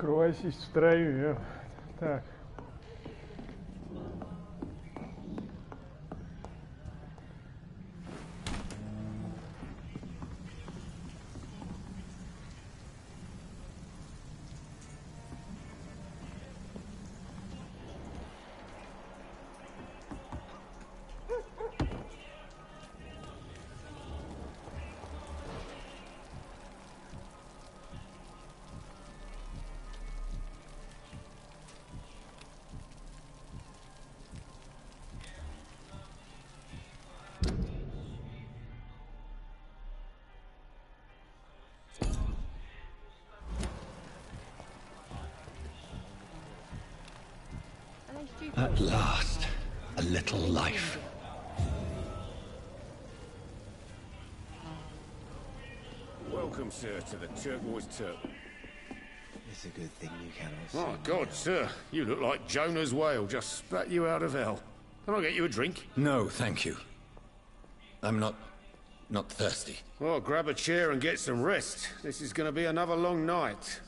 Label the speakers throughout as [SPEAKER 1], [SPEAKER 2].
[SPEAKER 1] Кровосись в траве. Так.
[SPEAKER 2] At last, a little life.
[SPEAKER 3] Welcome, sir, to the Turquoise Turtle.
[SPEAKER 4] It's a good thing you cannot see.
[SPEAKER 3] My God, sir, you look like Jonah's whale just spat you out of hell. Can I get you a drink?
[SPEAKER 2] No, thank you. I'm not thirsty.
[SPEAKER 3] Well, grab a chair and get some rest. This is going to be another long night.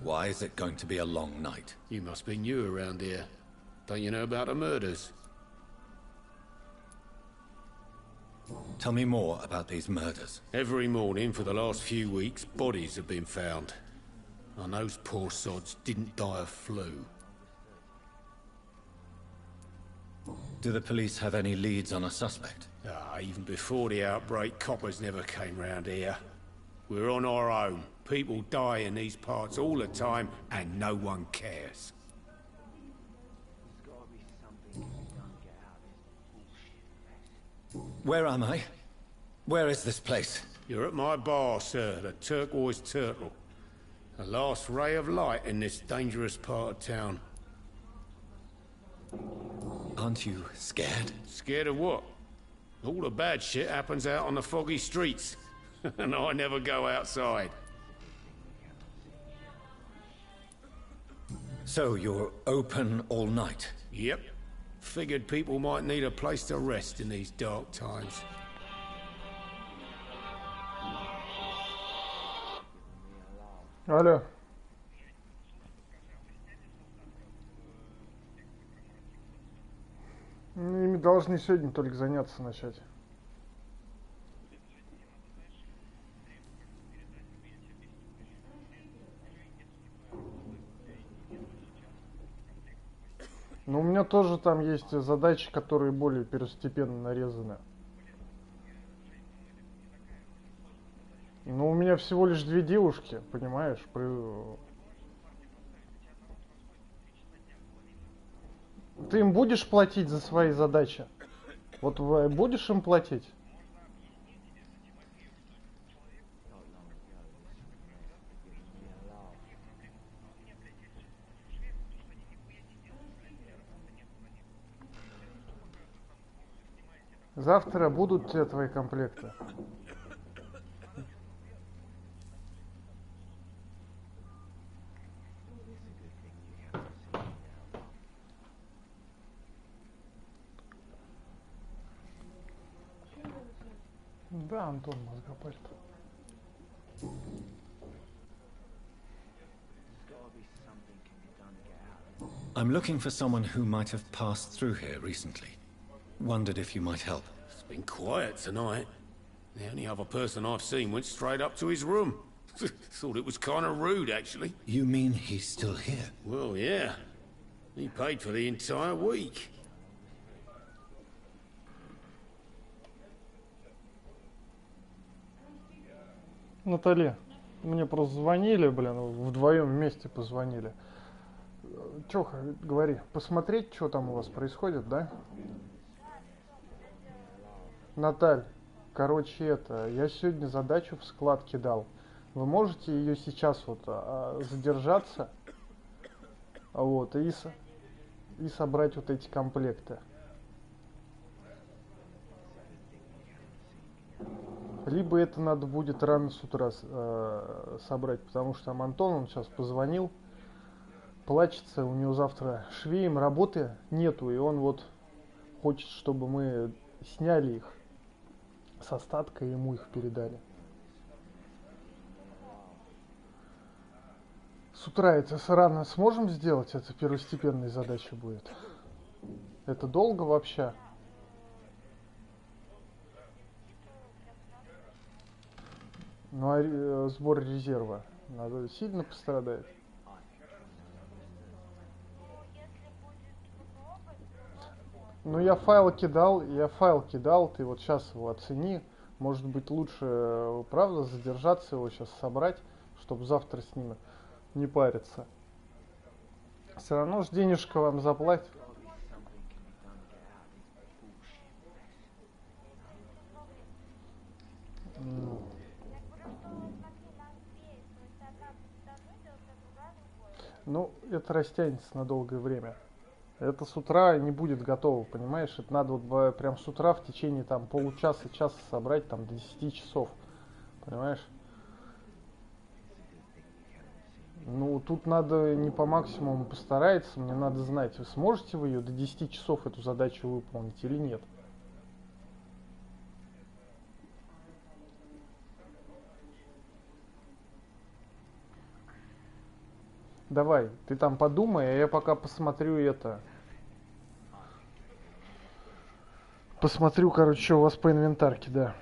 [SPEAKER 2] Why is it going to be a long night?
[SPEAKER 3] You must be new around here. Don't you know about the murders?
[SPEAKER 2] Tell me more about these murders.
[SPEAKER 3] Every morning for the last few weeks, bodies have been found. And those poor sods didn't die of flu.
[SPEAKER 2] Do the police have any leads on a suspect?
[SPEAKER 3] Even before the outbreak, coppers never came round here. We're on our own. People die in these parts all the time, and no one cares.
[SPEAKER 2] Where am I? Where is this place?
[SPEAKER 3] You're at my bar, sir, the Turquoise Turtle. The last ray of light in this dangerous part of town.
[SPEAKER 2] Aren't you scared?
[SPEAKER 3] Scared of what? All the bad shit happens out on the foggy streets. And I never go outside.
[SPEAKER 2] So you're open all night?
[SPEAKER 3] Yep. Figured people might need a place to rest in these dark times.
[SPEAKER 1] Алло. Ими должны сегодня только заняться начать. Но у меня тоже там есть задачи, которые более первостепенно нарезаны. Но у меня всего лишь 2 девушки, понимаешь? Ты им будешь платить за свои задачи? Вот будешь им платить? Завтра будут те твои комплекты. Да, Антон Мозгопальт.
[SPEAKER 2] I'm looking for someone who might have passed through here recently. Wondered if you might help.
[SPEAKER 3] It's been quiet tonight. The only other person I've seen went straight up to his room. Thought it was kind of rude, actually.
[SPEAKER 2] You mean he's still here?
[SPEAKER 3] Well, yeah. He paid for the entire week.
[SPEAKER 1] Наталья, мне просто звонили, блин, вдвоем вместе позвонили. Чё, говори, посмотреть, что там у вас происходит, да? Наталь, короче, я сегодня задачу в склад кидал. Вы можете ее сейчас вот задержаться, вот, и собрать вот эти комплекты. Либо это надо будет рано с утра собрать, потому что там Антон, он сейчас позвонил, плачется, у него завтра швеем работы нету, и он вот хочет, чтобы мы сняли их с остатка, и ему их передали. С утра это рано сможем сделать? Это первостепенной задача будет. Это долго вообще? Ну а сбор резерва надо сильно пострадать. Ну я файл кидал, ты вот сейчас его оцени. Может быть лучше, правда, задержаться его сейчас собрать, чтобы завтра с ними не париться. Все равно ж денежка вам заплатят. Ну, это растянется на долгое время. Это с утра не будет готово, понимаешь? Это надо вот прям с утра в течение там получаса, часа собрать там до 10 часов. Понимаешь? Ну, тут надо не по максимуму постараться, мне надо знать, вы сможете вы ее до 10 часов эту задачу выполнить или нет. Давай, ты там подумай, а я пока посмотрю это. Посмотрю, короче, что у вас по инвентарке, да.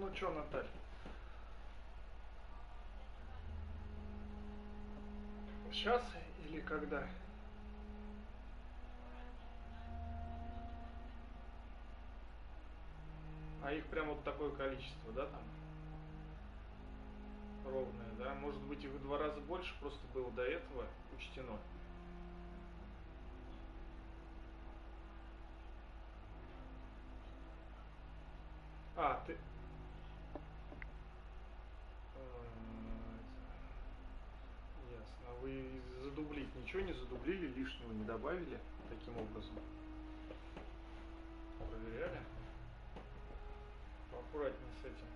[SPEAKER 1] Ну чё, Наталья? Сейчас или когда? А их прям вот такое количество, да, там? Ровное, да? Может быть, их в 2 раза больше просто было до этого учтено? А, ты... Ясно. А вы задублить ничего не задублили, лишнего не добавили таким образом? Проверяли? Поаккуратнее с этим.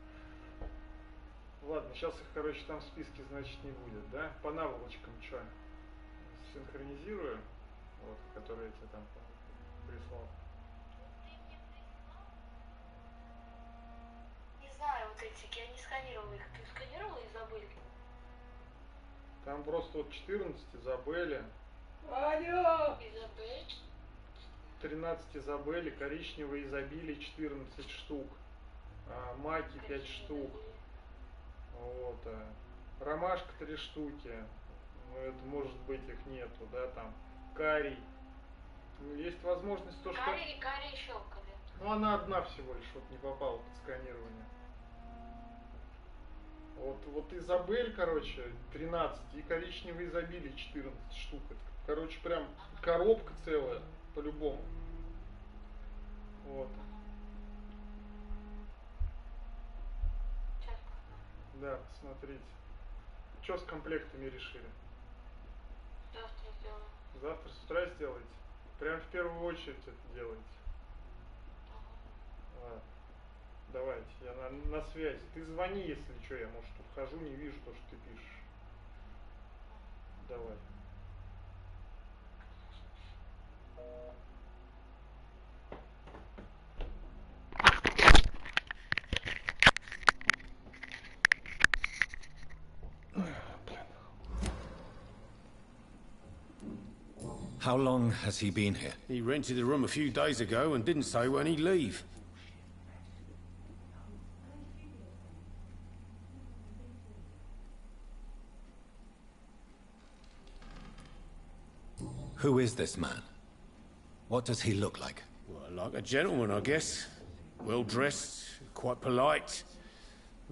[SPEAKER 1] Ладно, сейчас их, короче, там в списке, значит, не будет, да? По наволочкам что? Синхронизирую, вот, которые я тебе там прислал.
[SPEAKER 5] Не знаю, вот эти, я не сканировала их. Ты сканировала и забыли?
[SPEAKER 1] Там просто вот 14 Изабели.
[SPEAKER 5] Алло! Изабель?
[SPEAKER 1] 13 Изабели, коричневые изобилие 14 штук. Маки 5 штук. Вот. Ромашка 3 штуки. Ну, это может быть их нету, да, там. Карий. Ну, есть возможность то, что...
[SPEAKER 5] Карий щелкали.
[SPEAKER 1] Ну, она одна всего лишь, вот не попала под сканирование. Вот Изабель, короче, 13 и коричневые изобилие 14 штук. Это, короче, прям коробка целая, по-любому. Вот.
[SPEAKER 5] Сейчас.
[SPEAKER 1] Да, смотрите. Что с комплектами решили?
[SPEAKER 5] Завтра сделаю.
[SPEAKER 1] Завтра с утра сделаете? Прям в первую очередь это делаете. Ладно. Давайте, я на связи. Ты звони, если что, я, может, тут хожу, не вижу то, что ты пишешь. Давай.
[SPEAKER 2] How long has he been here?
[SPEAKER 3] He rented the room a few days ago and didn't say when he'd leave.
[SPEAKER 2] Who is this man? What does he look like?
[SPEAKER 3] Well, like a gentleman, I guess. Well-dressed, quite polite.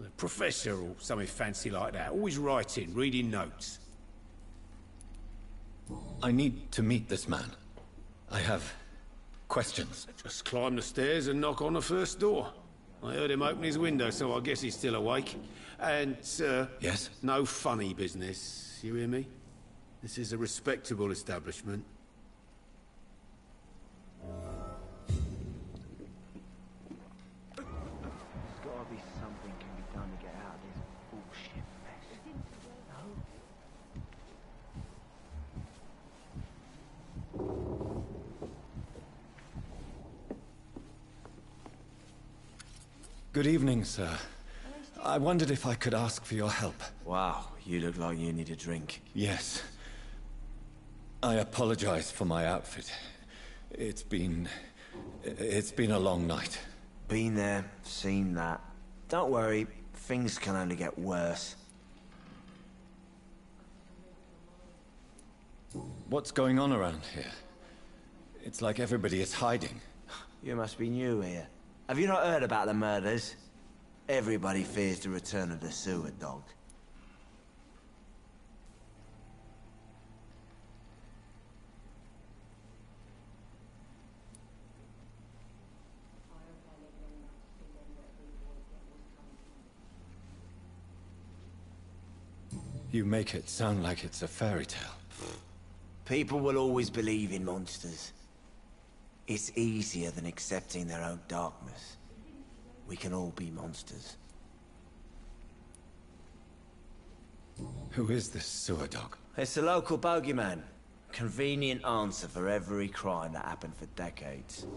[SPEAKER 3] A professor or something fancy like that. Always writing, reading notes.
[SPEAKER 2] I need to meet this man. I have questions.
[SPEAKER 3] Just climb the stairs and knock on the first door. I heard him open his window, so I guess he's still awake. And,
[SPEAKER 2] Yes?
[SPEAKER 3] no funny business, you hear me? This is a respectable establishment.
[SPEAKER 4] There's gotta be something can be done to get out of this bullshit mess.
[SPEAKER 2] Good evening, sir. I wondered if I could ask for your help.
[SPEAKER 4] Wow, you look like you need a drink.
[SPEAKER 2] Yes. I apologize for my outfit. It's been a long night.
[SPEAKER 4] Been there, seen that. Don't worry, things can only get worse.
[SPEAKER 2] What's going on around here? It's like everybody is hiding.
[SPEAKER 4] You must be new here. Have you not heard about the murders? Everybody fears the return of the sewer dog.
[SPEAKER 2] You make it sound like it's a fairy tale.
[SPEAKER 4] People will always believe in monsters. It's easier than accepting their own darkness. We can all be monsters.
[SPEAKER 2] Who is this sewer dog?
[SPEAKER 4] It's the local bogeyman. Convenient answer for every crime that happened for decades.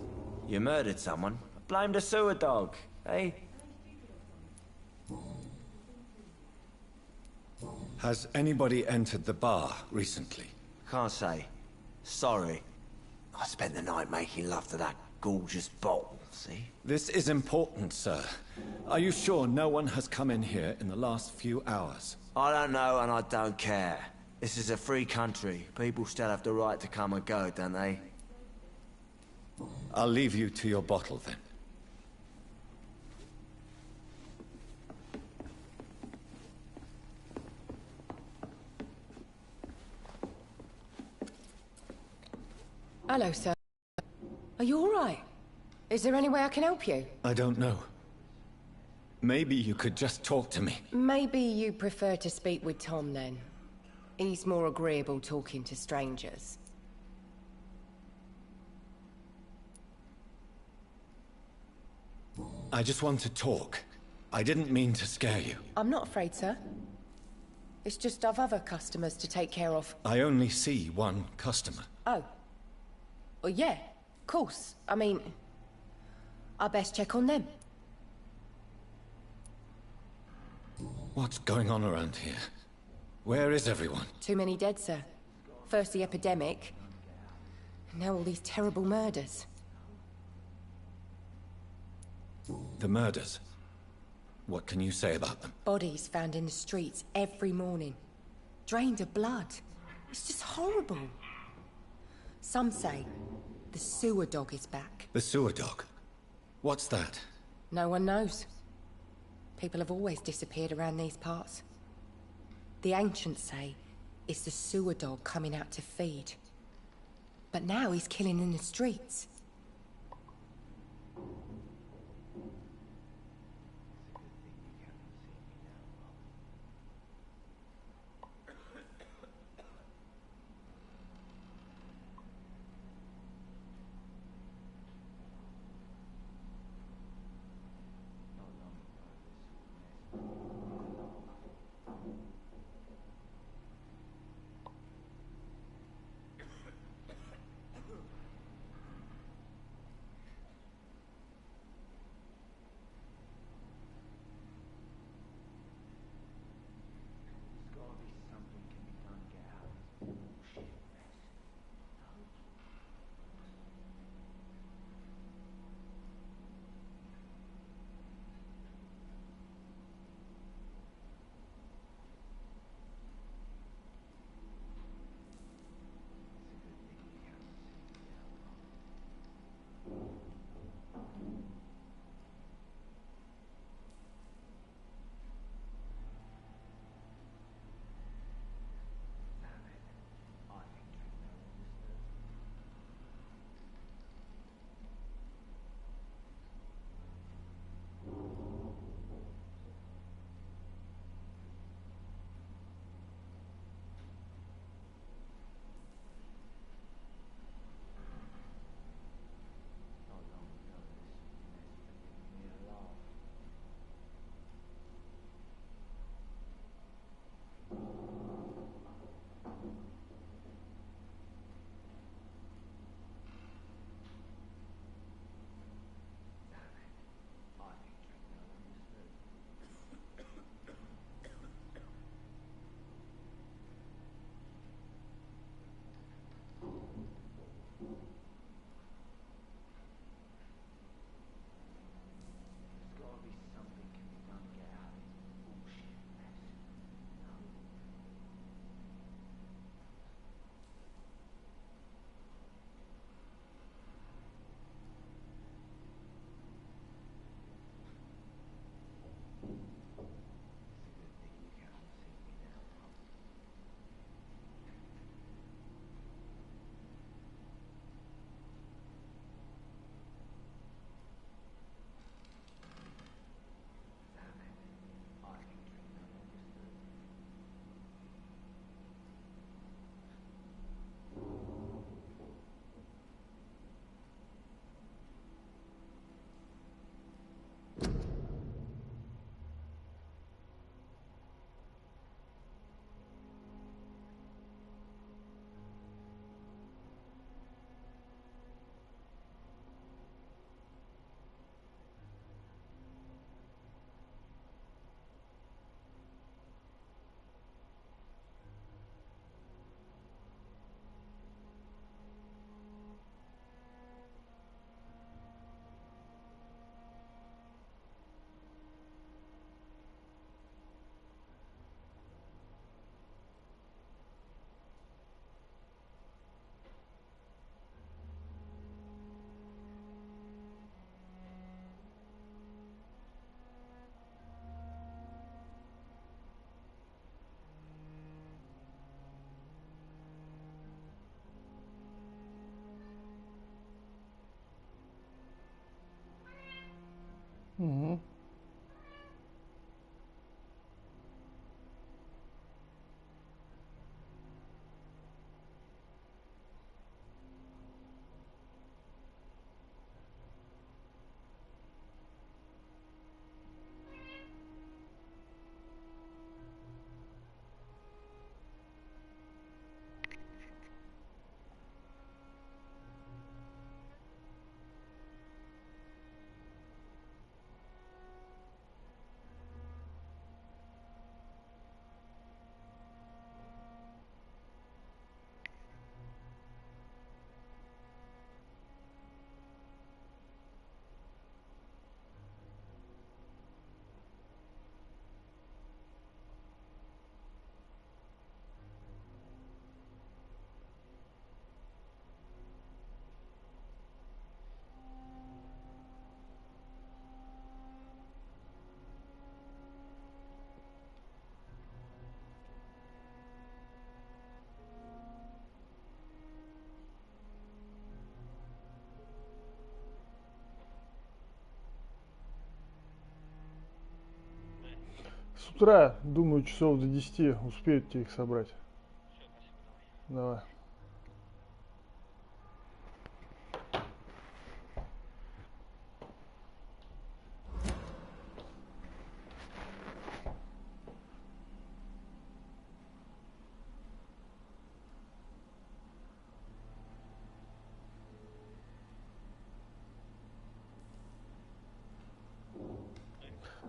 [SPEAKER 4] You murdered someone, blame the sewer dog, eh?
[SPEAKER 2] Has anybody entered the bar recently?
[SPEAKER 4] Can't say. Sorry. I spent the night making love to that gorgeous bottle, see?
[SPEAKER 2] This is important, sir. Are you sure no one has come in here in the last few hours?
[SPEAKER 4] I don't know and I don't care. This is a free country. People still have the right to come and go, don't they?
[SPEAKER 2] I'll leave you to your bottle, then.
[SPEAKER 6] Hello, sir. Are you all right? Is there any way I can help you?
[SPEAKER 2] I don't know. Maybe you could just talk to me.
[SPEAKER 6] Maybe you prefer to speak with Tom, then. He's more agreeable talking to strangers.
[SPEAKER 2] I just want to talk. I didn't mean to scare you.
[SPEAKER 6] I'm not afraid, sir. It's just I've other customers to take care of.
[SPEAKER 2] I only see one customer.
[SPEAKER 6] Oh. Well, yeah, of course. I mean, I best check on them.
[SPEAKER 2] What's going on around here? Where is everyone?
[SPEAKER 6] Too many dead, sir. First the epidemic, and now all these terrible murders.
[SPEAKER 2] The murders. What can you say about them?
[SPEAKER 6] Bodies found in the streets every morning. Drained of blood. It's just horrible. Some say the sewer dog is back.
[SPEAKER 2] The sewer dog? What's that?
[SPEAKER 6] No one knows. People have always disappeared around these parts. The ancients say it's the sewer dog coming out to feed. But now he's killing in the streets.
[SPEAKER 1] Угу. С утра, думаю, часов до 10 успеете их собрать. Давай.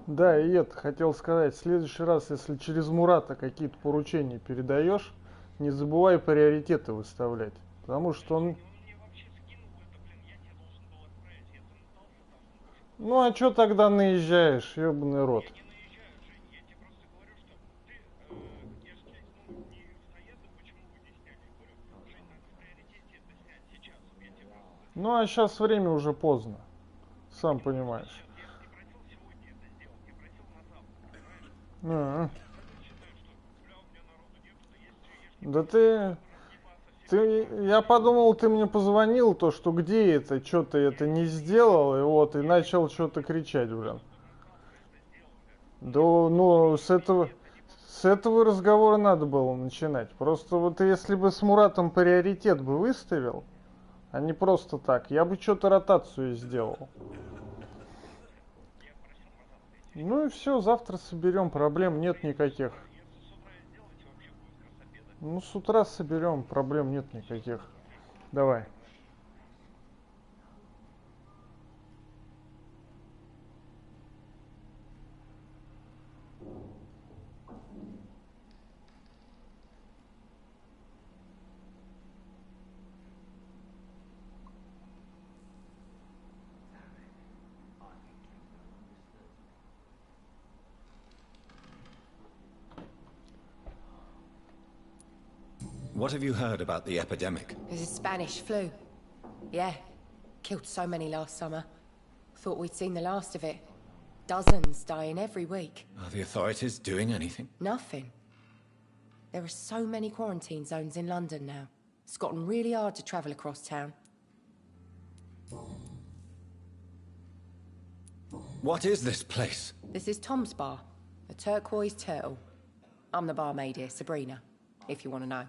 [SPEAKER 1] Да, и это хотел сказать, в следующий раз, если через Мурата какие-то поручения передаешь, не забывай приоритеты выставлять. Потому что он... Ну а чё тогда наезжаешь, ёбаный рот? Ну а сейчас время уже поздно, сам понимаешь. Да я подумал, ты мне позвонил, то, что где это, что ты это не сделал, и вот, и начал что-то кричать, блин. Да, ну, с этого разговора надо было начинать. Просто вот если бы с Муратом приоритет бы выставил, а не просто так, я бы что-то ротацию сделал. Ну и все, завтра соберем, проблем нет никаких. Ну, с утра соберем, проблем нет никаких. Давай.
[SPEAKER 2] What have you heard about the epidemic?
[SPEAKER 6] There's a Spanish flu. Yeah. Killed so many last summer. Thought we'd seen the last of it. Dozens dying every week.
[SPEAKER 2] Are the authorities doing anything?
[SPEAKER 6] Nothing. There are so many quarantine zones in London now. It's gotten really hard to travel across town.
[SPEAKER 2] What is this place?
[SPEAKER 6] This is Tom's bar. A turquoise turtle. I'm the barmaid here, Sabrina, if you want to know.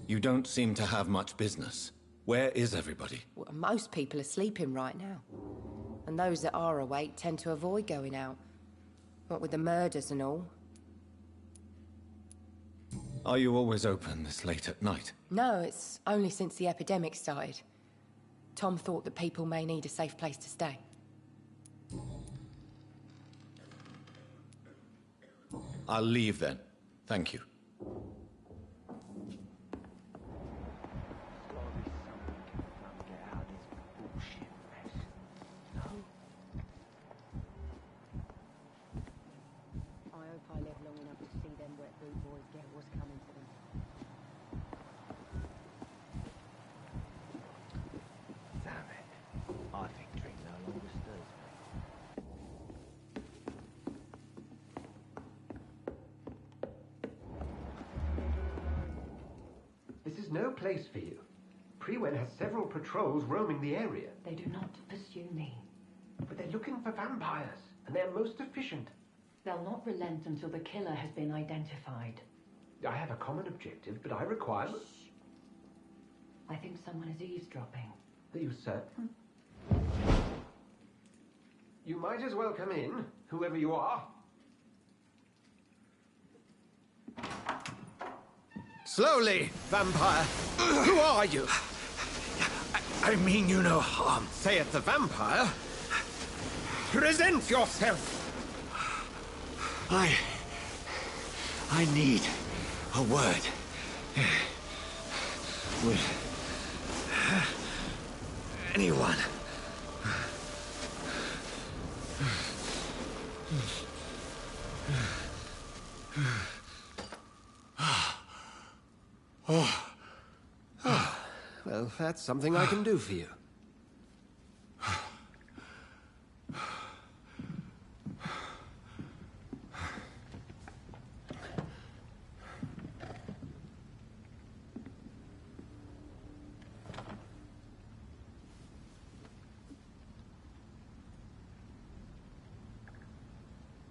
[SPEAKER 2] You don't seem to have much business. Where is everybody?
[SPEAKER 6] Well, most people are sleeping right now. And those that are awake tend to avoid going out. What with the murders and all.
[SPEAKER 2] Are you always open this late at night?
[SPEAKER 6] No, it's only since the epidemic started. Tom thought that people may need a safe place to stay.
[SPEAKER 2] I'll leave then. Thank you.
[SPEAKER 7] This is no place for you. Premay has several patrols roaming the area.
[SPEAKER 8] They do not pursue me.
[SPEAKER 7] But they're looking for vampires, and they're most efficient.
[SPEAKER 8] They'll not relent until the killer has been identified.
[SPEAKER 7] I have a common objective, but I require...
[SPEAKER 8] I think someone is eavesdropping.
[SPEAKER 7] Are you certain? You might as well come in, whoever you are.
[SPEAKER 3] Slowly, vampire. Who are you? I mean you no harm. Saith the vampire. Present yourself.
[SPEAKER 4] I need a word. With anyone.
[SPEAKER 7] Well, that's something I can do for you.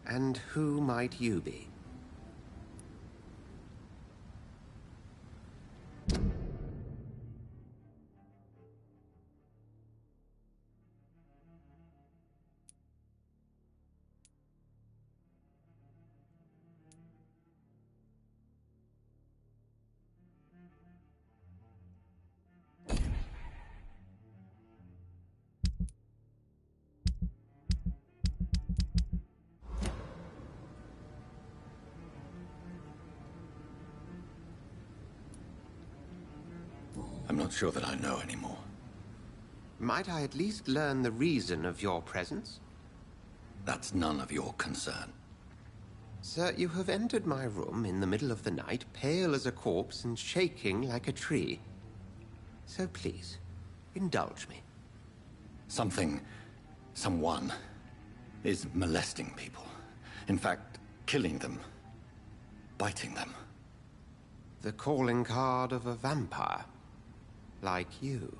[SPEAKER 7] And who might you be?
[SPEAKER 2] I'm not sure that I know anymore.
[SPEAKER 7] Might I at least learn the reason of your presence?
[SPEAKER 2] That's none of your concern.
[SPEAKER 7] Sir, you have entered my room in the middle of the night, pale as a corpse and shaking like a tree. So please, indulge me.
[SPEAKER 2] Someone is molesting people. In fact, killing them. Biting them.
[SPEAKER 7] The calling card of a vampire. Like you.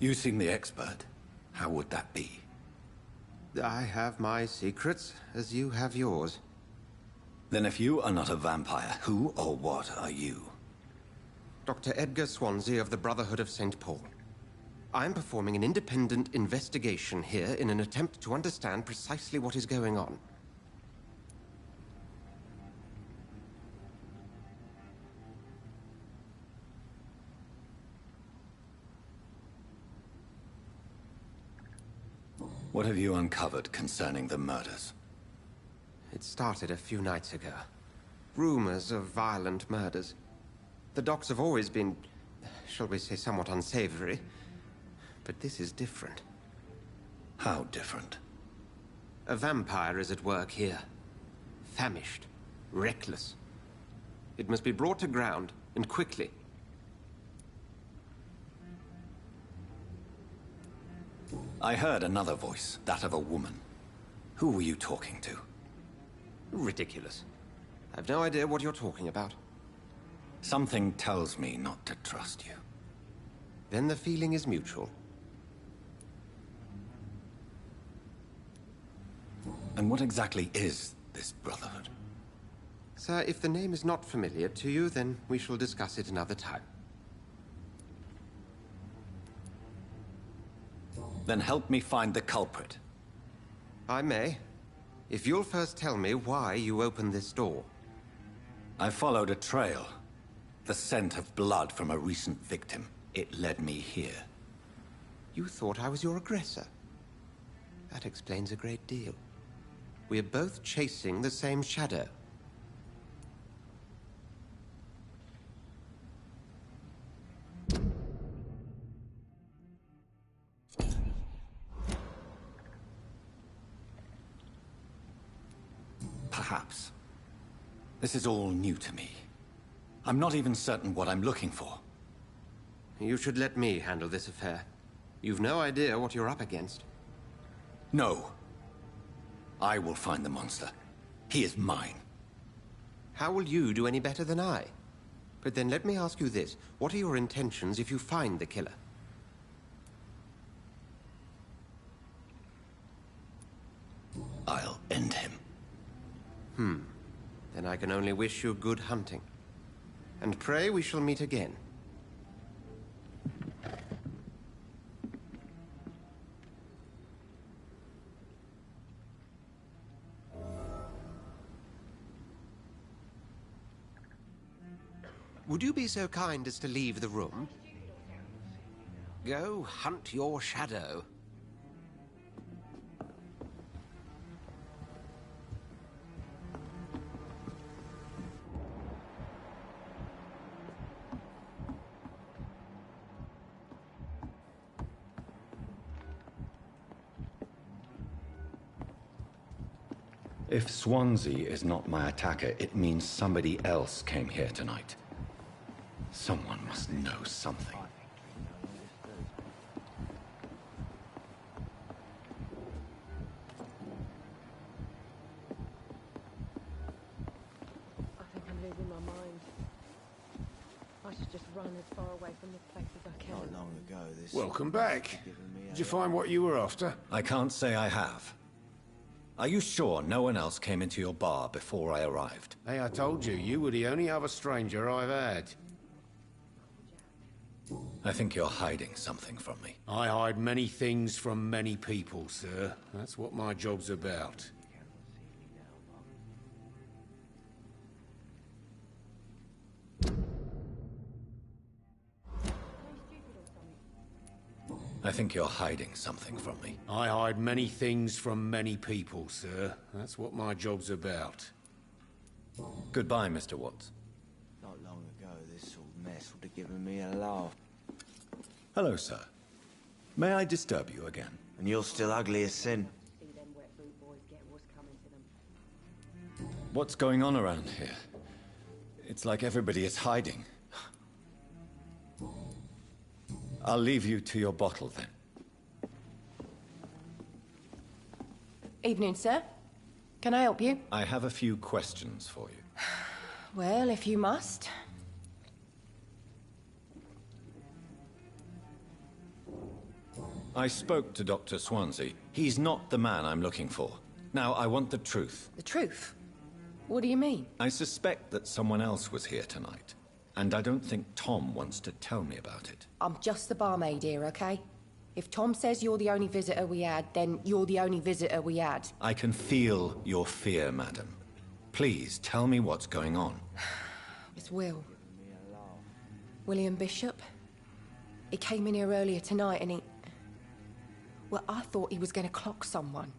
[SPEAKER 2] You seem the expert. How would that be?
[SPEAKER 7] I have my secrets, as you have yours.
[SPEAKER 2] Then if you are not a vampire, who or what are you?
[SPEAKER 7] Dr. Edgar Swansea of the Brotherhood of St. Paul. I'm performing an independent investigation here in an attempt to understand precisely what is going on.
[SPEAKER 2] What have you uncovered concerning the murders?
[SPEAKER 7] It started a few nights ago. Rumors of violent murders. The docs have always been, shall we say, somewhat unsavory. But this is different.
[SPEAKER 2] How different?
[SPEAKER 7] A vampire is at work here. Famished. Reckless. It must be brought to ground, and quickly.
[SPEAKER 2] I heard another voice, that of a woman. Who were you talking to?
[SPEAKER 7] Ridiculous. I've no idea what you're talking about.
[SPEAKER 2] Something tells me not to trust you.
[SPEAKER 7] Then the feeling is mutual.
[SPEAKER 2] And what exactly is this Brotherhood?
[SPEAKER 7] Sir, if the name is not familiar to you, then we shall discuss it another time.
[SPEAKER 2] Then help me find the culprit.
[SPEAKER 7] I may. If you'll first tell me why you opened this door.
[SPEAKER 2] I followed a trail. The scent of blood from a recent victim. It led me here.
[SPEAKER 7] You thought I was your aggressor. That explains a great deal. We're both chasing the same shadow.
[SPEAKER 2] Perhaps. This is all new to me. I'm not even certain what I'm looking for.
[SPEAKER 7] You should let me handle this affair. You've no idea what you're up against.
[SPEAKER 2] No. I will find the monster. He is mine.
[SPEAKER 7] How will you do any better than I? But then let me ask you this. What are your intentions if you find the killer?
[SPEAKER 2] I'll end him.
[SPEAKER 7] Then I can only wish you good hunting. And pray we shall meet again. Would you be so kind as to leave the room? Go hunt your shadow.
[SPEAKER 2] If Swansea is not my attacker, it means somebody else came here tonight. Someone must know something.
[SPEAKER 9] I think I'm losing my mind. I should just run as far away from this place as I can.
[SPEAKER 4] Not long ago, this...
[SPEAKER 3] Welcome back. Did you find what you were after?
[SPEAKER 2] I can't say I have. Are you sure no one else came into your bar before I arrived?
[SPEAKER 3] Hey, I told you, you were the only other stranger I've had.
[SPEAKER 2] I think you're hiding something from me.
[SPEAKER 3] I hide many things from many people, sir. That's what my job's about.
[SPEAKER 2] I think you're hiding something from me.
[SPEAKER 3] I hide many things from many people, sir. That's what my job's about.
[SPEAKER 2] Goodbye, Mr. Watts.
[SPEAKER 4] Not long ago, this sort of mess would have given me a laugh.
[SPEAKER 2] Hello, sir. May I disturb you again?
[SPEAKER 4] And you're still ugly as sin.
[SPEAKER 9] See them wet boot boys get what's coming to them.
[SPEAKER 2] What's going on around here? It's like everybody is hiding. I'll leave you to your bottle, then.
[SPEAKER 6] Evening, sir. Can I help you?
[SPEAKER 2] I have a few questions for you.
[SPEAKER 6] Well, if you must.
[SPEAKER 2] I spoke to Dr. Swansea. He's not the man I'm looking for. Now, I want the truth.
[SPEAKER 6] The truth? What do you mean?
[SPEAKER 2] I suspect that someone else was here tonight. And I don't think Tom wants to tell me about it.
[SPEAKER 6] I'm just the barmaid here, okay? If Tom says you're the only visitor we had, then you're the only visitor we had.
[SPEAKER 2] I can feel your fear, madam. Please, tell me what's going on.
[SPEAKER 6] It's Will. William Bishop. He came in here earlier tonight and he... Well, I thought he was going to clock someone.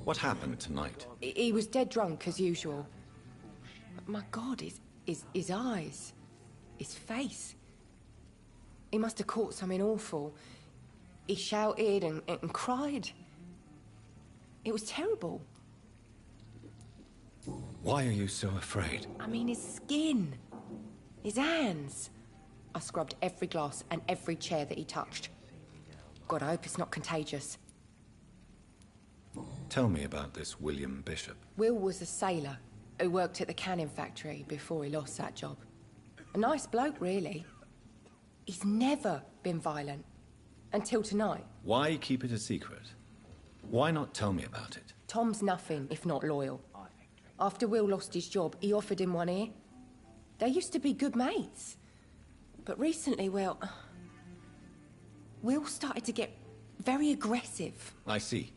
[SPEAKER 2] What happened tonight?
[SPEAKER 6] He was dead drunk, as usual. But my God, his eyes. His face. He must have caught something awful. He shouted and cried. It was terrible.
[SPEAKER 2] Why are you so afraid?
[SPEAKER 6] I mean, his skin. His hands. I scrubbed every glass and every chair that he touched. God, I hope it's not contagious.
[SPEAKER 2] Tell me about this William Bishop.
[SPEAKER 6] Will was a sailor who worked at the canning factory before he lost that job. A nice bloke, really. He's never been violent. Until tonight.
[SPEAKER 2] Why keep it a secret? Why not tell me about it?
[SPEAKER 6] Tom's nothing if not loyal. After Will lost his job, he offered him one ear. They used to be good mates. But recently, well... Will started to get very aggressive.
[SPEAKER 2] I see.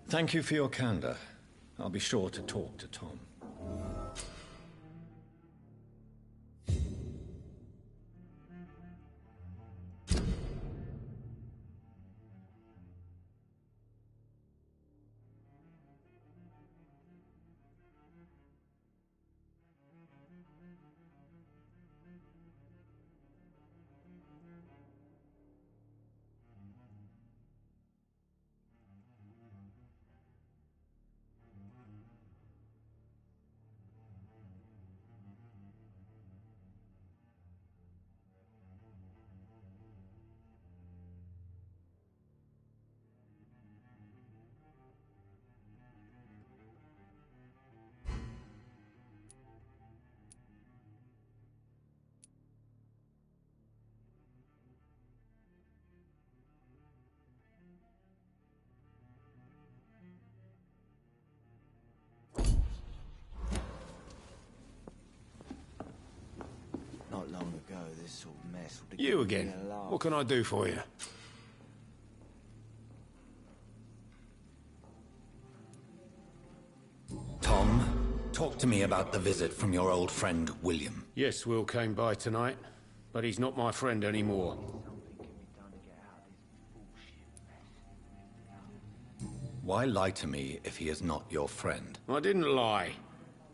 [SPEAKER 2] Thank you for your candor. I'll be sure to talk to Tom.
[SPEAKER 4] mess.
[SPEAKER 3] You again. What can I do for you?
[SPEAKER 2] Tom, talk to me about the visit from your old friend, William.
[SPEAKER 3] Yes, Will came by tonight, but he's not my friend anymore.
[SPEAKER 2] Why lie to me if he is not your friend?
[SPEAKER 3] I didn't lie.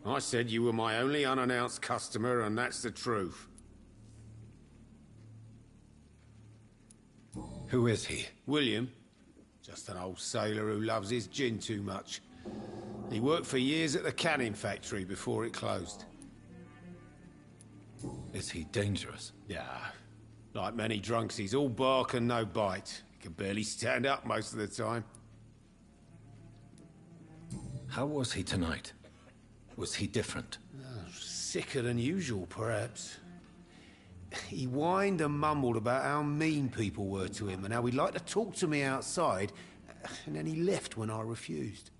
[SPEAKER 3] I said you were my only unannounced customer, and that's the truth.
[SPEAKER 2] Who is he?
[SPEAKER 3] William. Just an old sailor who loves his gin too much. He worked for years at the canning factory before it closed.
[SPEAKER 2] Is he dangerous?
[SPEAKER 3] Yeah. Like many drunks, he's all bark and no bite. He can barely stand up most of the time.
[SPEAKER 2] How was he tonight? Was he different?
[SPEAKER 3] Sicker than usual, perhaps. He whined and mumbled about how mean people were to him and how he'd like to talk to me outside, and then he left when I refused.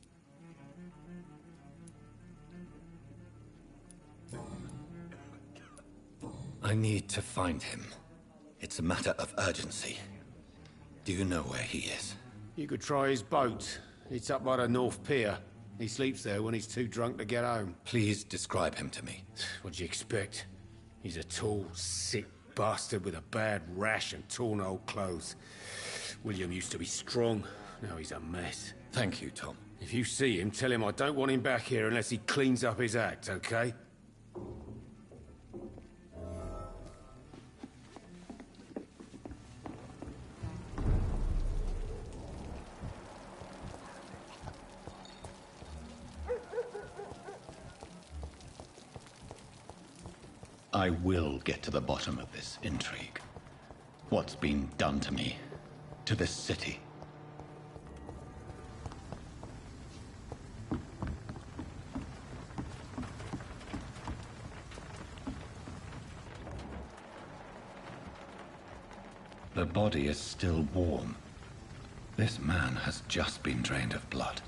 [SPEAKER 2] I need to find him. It's a matter of urgency. Do you know where he is?
[SPEAKER 3] You could try his boat. It's up by the North Pier. He sleeps there when he's too drunk to get home.
[SPEAKER 2] Please describe him to me.
[SPEAKER 3] What do you expect? He's a tall, sick bastard with a bad rash and torn old clothes. William used to be strong. Now he's a mess.
[SPEAKER 2] Thank you, Tom.
[SPEAKER 3] If you see him, tell him I don't want him back here unless he cleans up his act, okay?
[SPEAKER 2] I will get to the bottom of this intrigue. What's been done to me, to this city. The body is still warm. This man has just been drained of blood.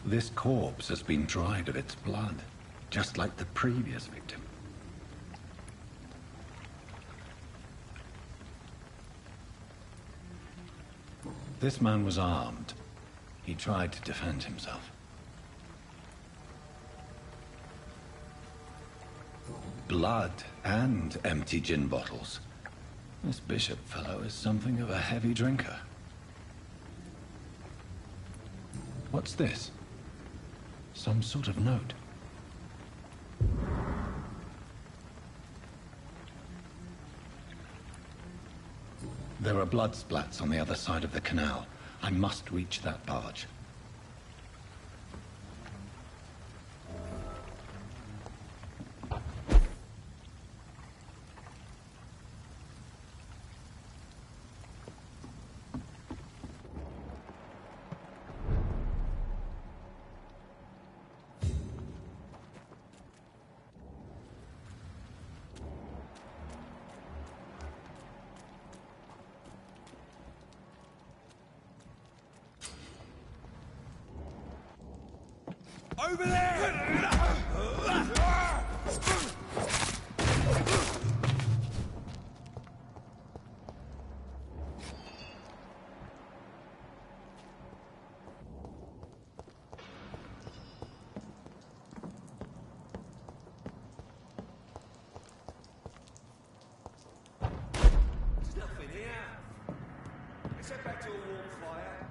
[SPEAKER 2] This corpse has been dried of its blood, just like the previous victim. This man was armed. He tried to defend himself. Blood and empty gin bottles. This bishop fellow is something of a heavy drinker. What's this? Some sort of note. There are blood splats on the other side of the canal. I must reach that barge.
[SPEAKER 3] Over there! Stuff in here. Let's head back to a warm fire.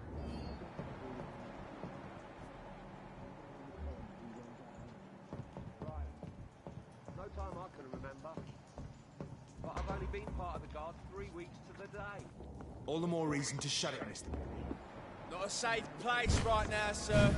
[SPEAKER 10] Time I can remember. But I've only been part of the guard 3 weeks to the day.
[SPEAKER 11] All the more reason to shut it, mister.
[SPEAKER 12] Not a safe place right now, sir.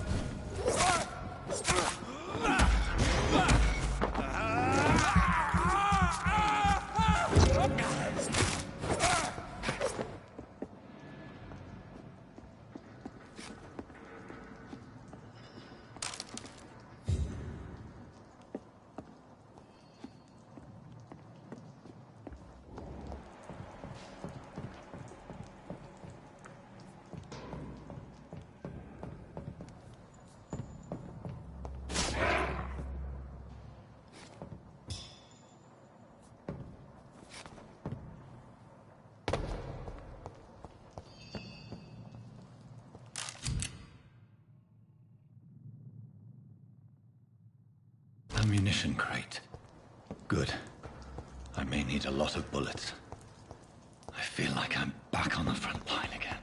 [SPEAKER 2] ammunition crate. Good. I may need a lot of bullets. I feel like I'm back on the front line again.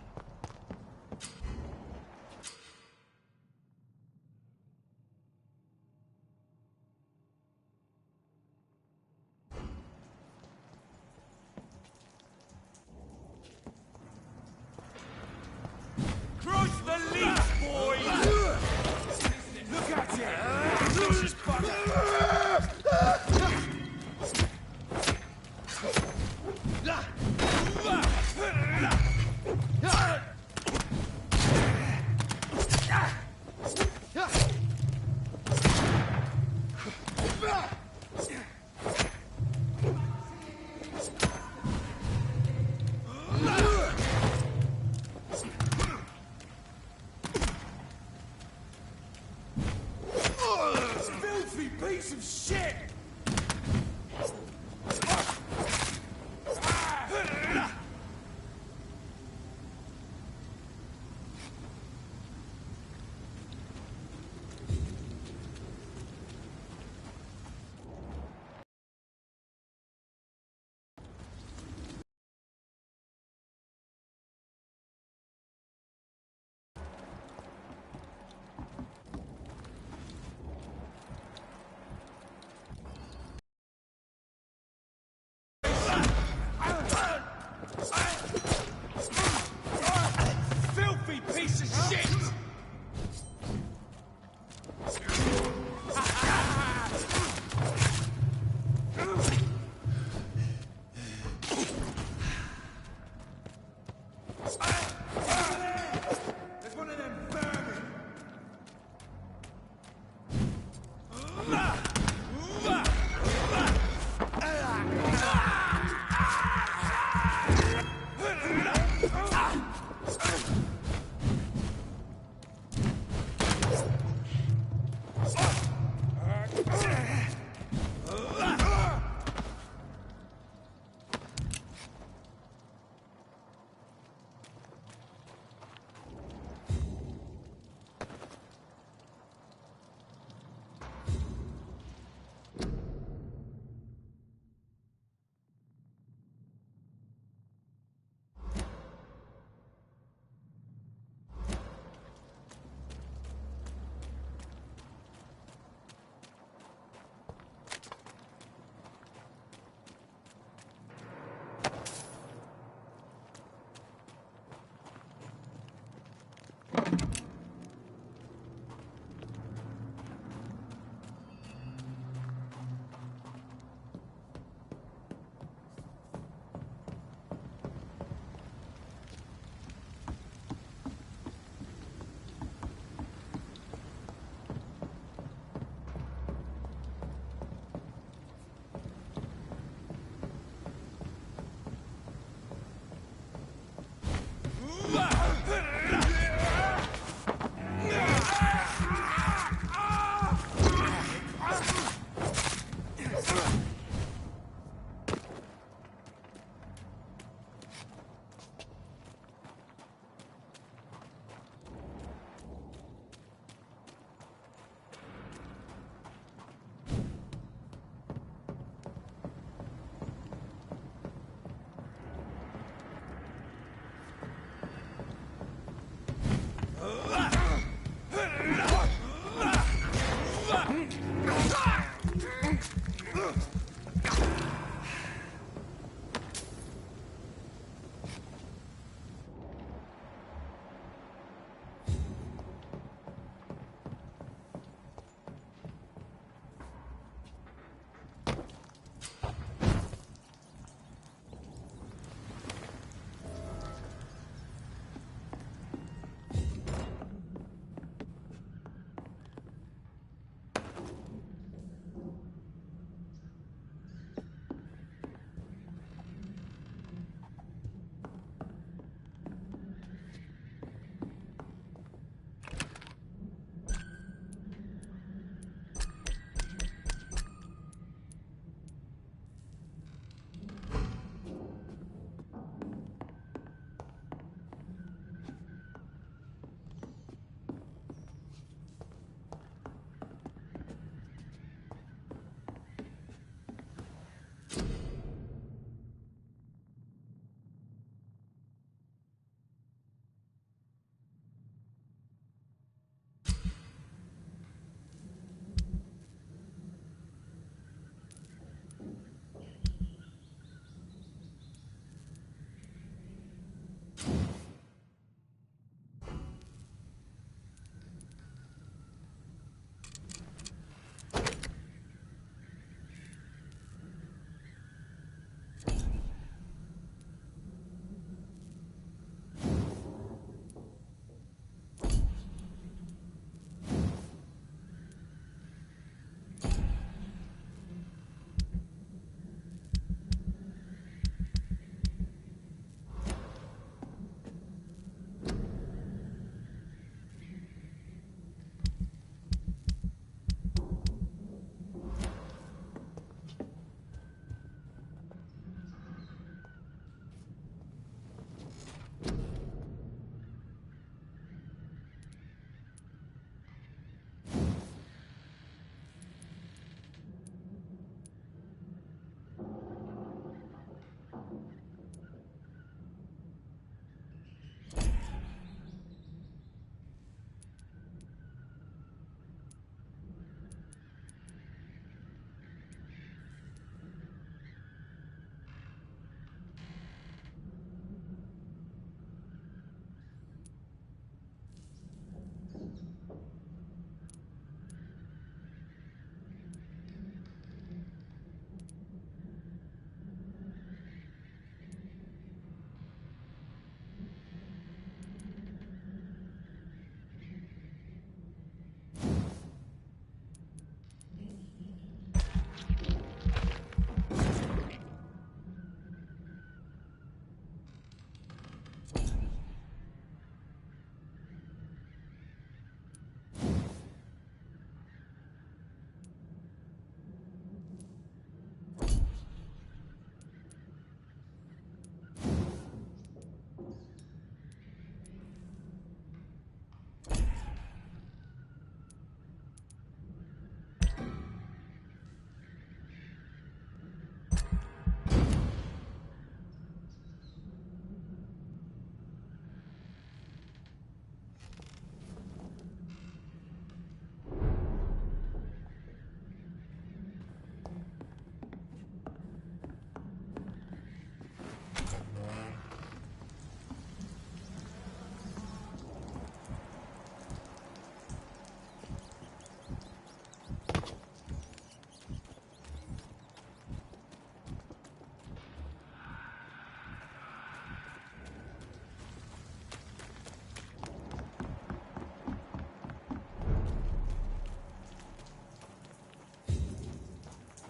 [SPEAKER 12] Cross the leash, boys! Look at it! This is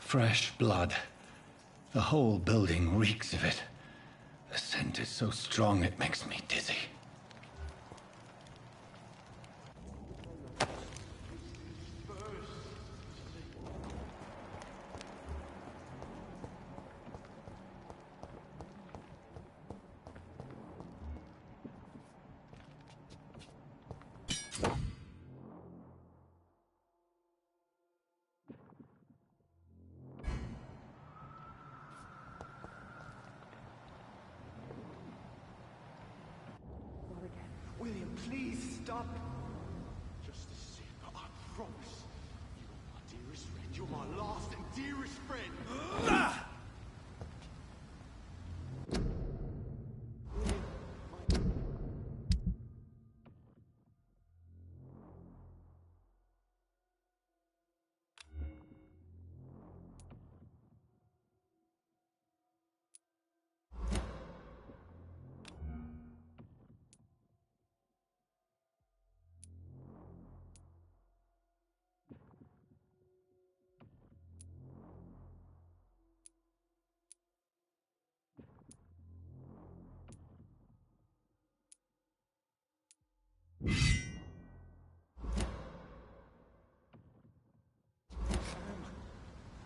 [SPEAKER 2] Fresh blood. The whole building reeks of it. The scent is so strong it makes me dizzy.
[SPEAKER 12] William, please stop. Just a sip, I promise. You're my dearest friend. You're my last and dearest friend.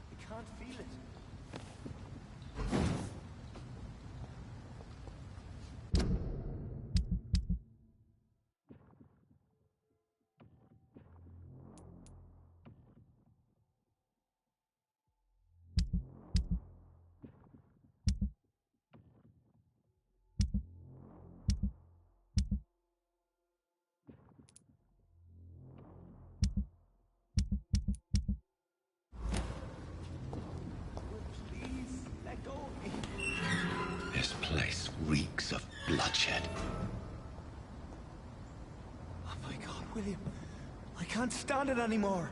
[SPEAKER 12] I can't feel it.
[SPEAKER 2] This place reeks of bloodshed.
[SPEAKER 12] Oh my God, William. I can't stand it anymore.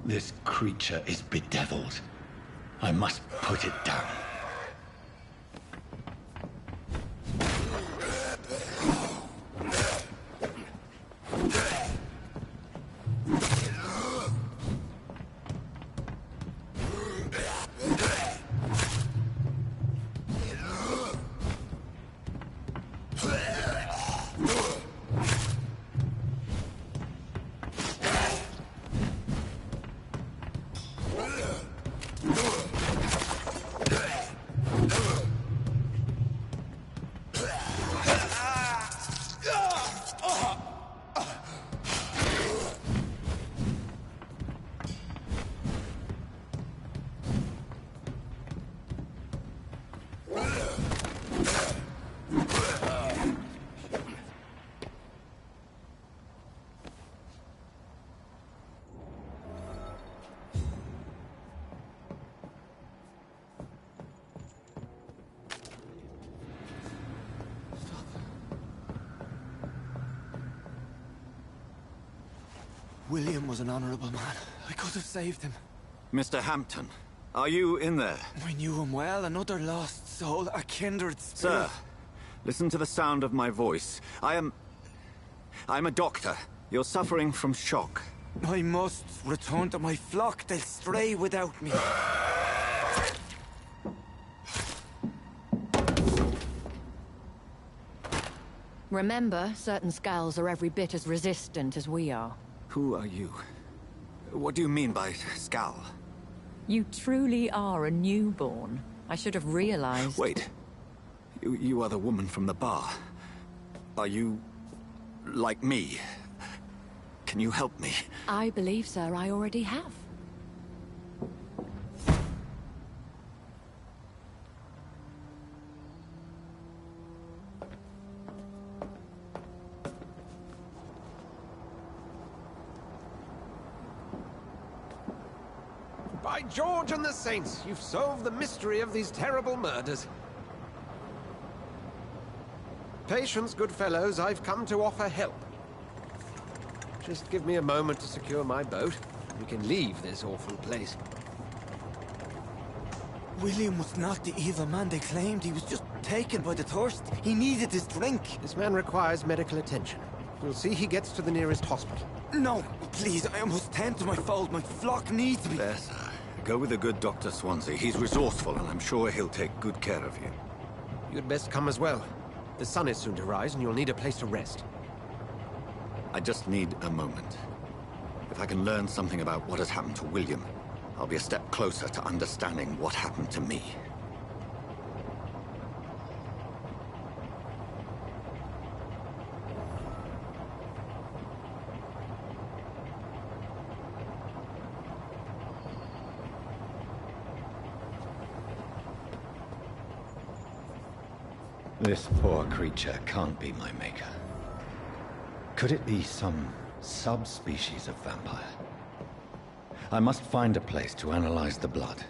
[SPEAKER 2] This creature is bedeviled. I must put it down.
[SPEAKER 12] William was an honorable man. I could have saved him.
[SPEAKER 13] Mr. Hampton, are you in there?
[SPEAKER 12] I knew him well, another lost soul, a kindred spirit.
[SPEAKER 13] Sir, listen to the sound of my voice. I'm a doctor. You're suffering from shock.
[SPEAKER 12] I must return to my flock. They'll stray without me.
[SPEAKER 14] Remember, certain skulls are every bit as resistant as we are.
[SPEAKER 13] Who are you? What do you mean by Skal?
[SPEAKER 14] You truly are a newborn. I should have realized.
[SPEAKER 13] Wait. You are the woman from the bar. Are you... like me? Can you help me?
[SPEAKER 14] I believe, sir, I already have.
[SPEAKER 7] By George and the Saints, you've solved the mystery of these terrible murders. Patience, good fellows, I've come to offer help. Just give me a moment to secure my boat. We can leave this awful place.
[SPEAKER 12] William was not the evil man they claimed. He was just taken by the thirst. He needed his drink.
[SPEAKER 7] This man requires medical attention. We'll see he gets to the nearest hospital.
[SPEAKER 12] No, please, I almost turned to my fold. My flock needs me.
[SPEAKER 13] There, sir. Go with the good Dr. Swansea. He's resourceful, and I'm sure he'll take good care of you.
[SPEAKER 7] You'd best come as well. The sun is soon to rise, and you'll need a place to rest.
[SPEAKER 13] I just need a moment. If I can learn something about what has happened to William, I'll be a step closer to understanding what happened to me.
[SPEAKER 2] This poor creature can't be my maker. Could it be some subspecies of vampire? I must find a place to analyze the blood.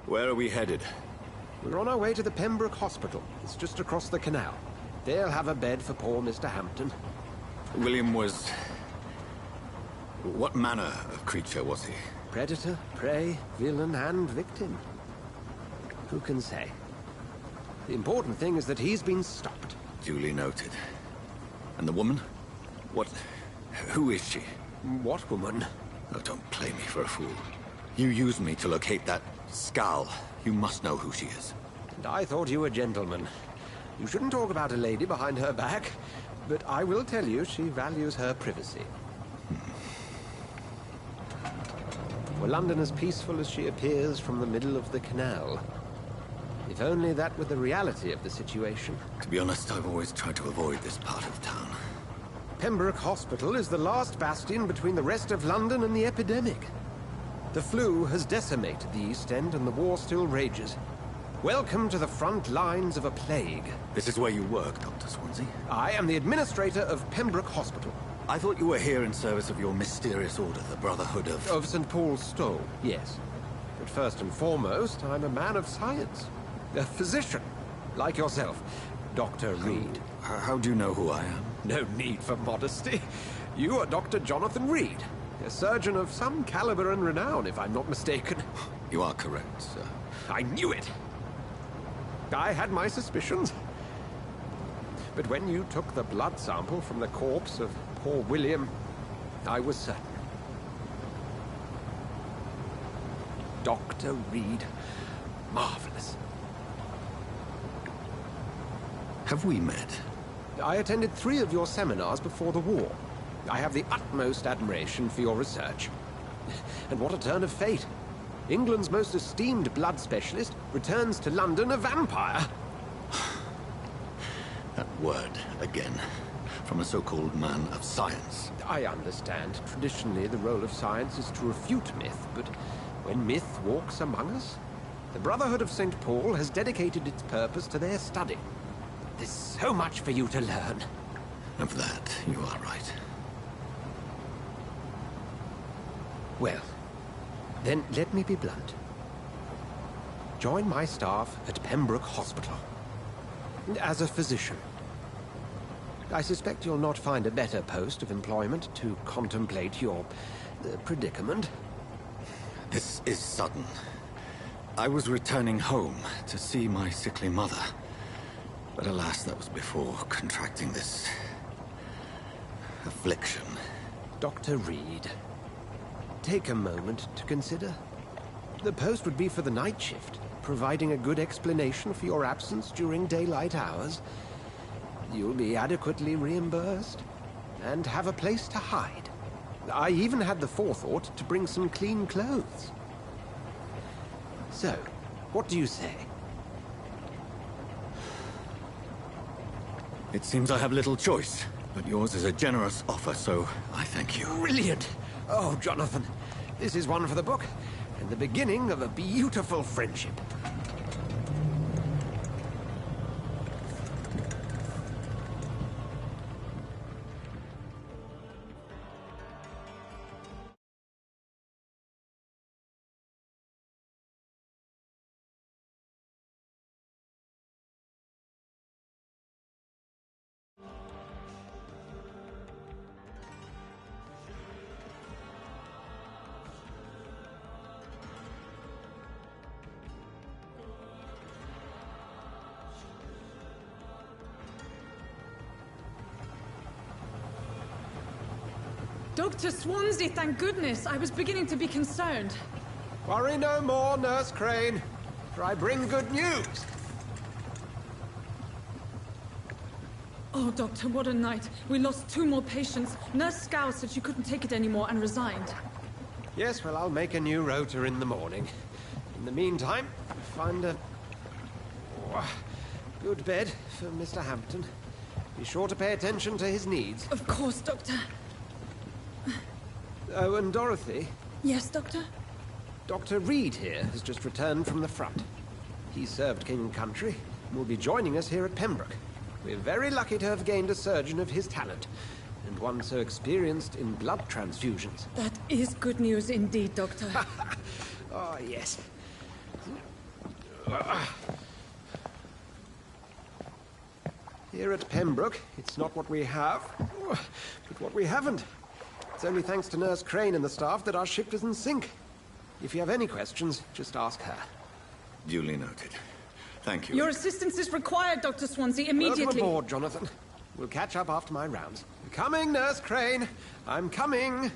[SPEAKER 13] Where are we headed?
[SPEAKER 7] We're on our way to the Pembroke Hospital. It's just across the canal. They'll have a bed for poor Mr. Hampton.
[SPEAKER 13] William was... What manner of creature was he?
[SPEAKER 7] Predator, prey, villain, and victim. Who can say? The important thing is that he's been stopped.
[SPEAKER 13] Duly noted. And the woman? What... Who is she?
[SPEAKER 7] What woman?
[SPEAKER 13] Oh, don't play me for a fool. You used me to locate that skull. You must know who she is.
[SPEAKER 7] And I thought you a gentleman. You shouldn't talk about a lady behind her back, but I will tell you she values her privacy. Were London as peaceful as she appears from the middle of the canal? If only that were the reality of the situation.
[SPEAKER 13] To be honest, I've always tried to avoid this part of town.
[SPEAKER 7] Pembroke Hospital is the last bastion between the rest of London and the epidemic. The flu has decimated the East End and the war still rages. Welcome to the front lines of a plague.
[SPEAKER 13] This is where you work, Dr. Swansea?
[SPEAKER 7] I am the administrator of Pembroke Hospital.
[SPEAKER 13] I thought you were here in service of your mysterious order, the Brotherhood of...
[SPEAKER 7] Of St. Paul's Stole, yes. But first and foremost, I'm a man of science. A physician, like yourself, Dr. Reed.
[SPEAKER 13] How do you know who I am?
[SPEAKER 7] No need for modesty. You are Dr. Jonathan Reed. A surgeon of some caliber and renown, if I'm not mistaken.
[SPEAKER 13] You are correct, sir.
[SPEAKER 7] I knew it! I had my suspicions. But when you took the blood sample from the corpse of poor William, I was certain. Dr. Reed. Marvelous.
[SPEAKER 13] Have we met?
[SPEAKER 7] I attended 3 of your seminars before the war. I have the utmost admiration for your research. And what a turn of fate. England's most esteemed blood specialist returns to London a vampire.
[SPEAKER 13] That word, again. From a so-called man of science.
[SPEAKER 7] I understand. Traditionally, the role of science is to refute myth, but when myth walks among us, the Brotherhood of St. Paul has dedicated its purpose to their study. There's so much for you to learn.
[SPEAKER 13] Of that, you are right.
[SPEAKER 7] Well, then let me be blunt. Join my staff at Pembroke Hospital. As a physician. I suspect you'll not find a better post of employment to contemplate your predicament.
[SPEAKER 13] This is sudden. I was returning home to see my sickly mother. But alas, that was before contracting this... affliction.
[SPEAKER 7] Dr. Reed, take a moment to consider. The post would be for the night shift, providing a good explanation for your absence during daylight hours. You'll be adequately reimbursed, and have a place to hide. I even had the forethought to bring some clean clothes. So, what do you say?
[SPEAKER 13] It seems I have little choice, but yours is a generous offer, so I thank you.
[SPEAKER 7] Brilliant! Oh, Jonathan, this is one for the book, and the beginning of a beautiful friendship.
[SPEAKER 15] Dr. Swansea, thank goodness. I was beginning to be concerned.
[SPEAKER 7] Worry no more, Nurse Crane, for I bring good news.
[SPEAKER 15] Oh, Doctor, what a night. We lost 2 more patients. Nurse Scow said she couldn't take it anymore and resigned.
[SPEAKER 7] Yes, well, I'll make a new rota in the morning. In the meantime, find a good bed for Mr. Hampton. Be sure to pay attention to his needs.
[SPEAKER 15] Of course, Doctor.
[SPEAKER 7] Oh, and Dorothy?
[SPEAKER 15] Yes, Doctor?
[SPEAKER 7] Dr. Reed here has just returned from the front. He served King and Country and will be joining us here at Pembroke. We're very lucky to have gained a surgeon of his talent, and one so experienced in blood transfusions.
[SPEAKER 15] That is good news indeed, Doctor.
[SPEAKER 7] Oh, yes. Here at Pembroke, it's not what we have, but what we haven't. It's only thanks to Nurse Crane and the staff that our ship doesn't sink. If you have any questions, just ask her.
[SPEAKER 13] Duly noted. Thank you.
[SPEAKER 15] Your assistance is required, Dr. Swansea, immediately.
[SPEAKER 7] Welcome aboard, Jonathan. We'll catch up after my rounds. I'm coming, Nurse Crane. I'm coming.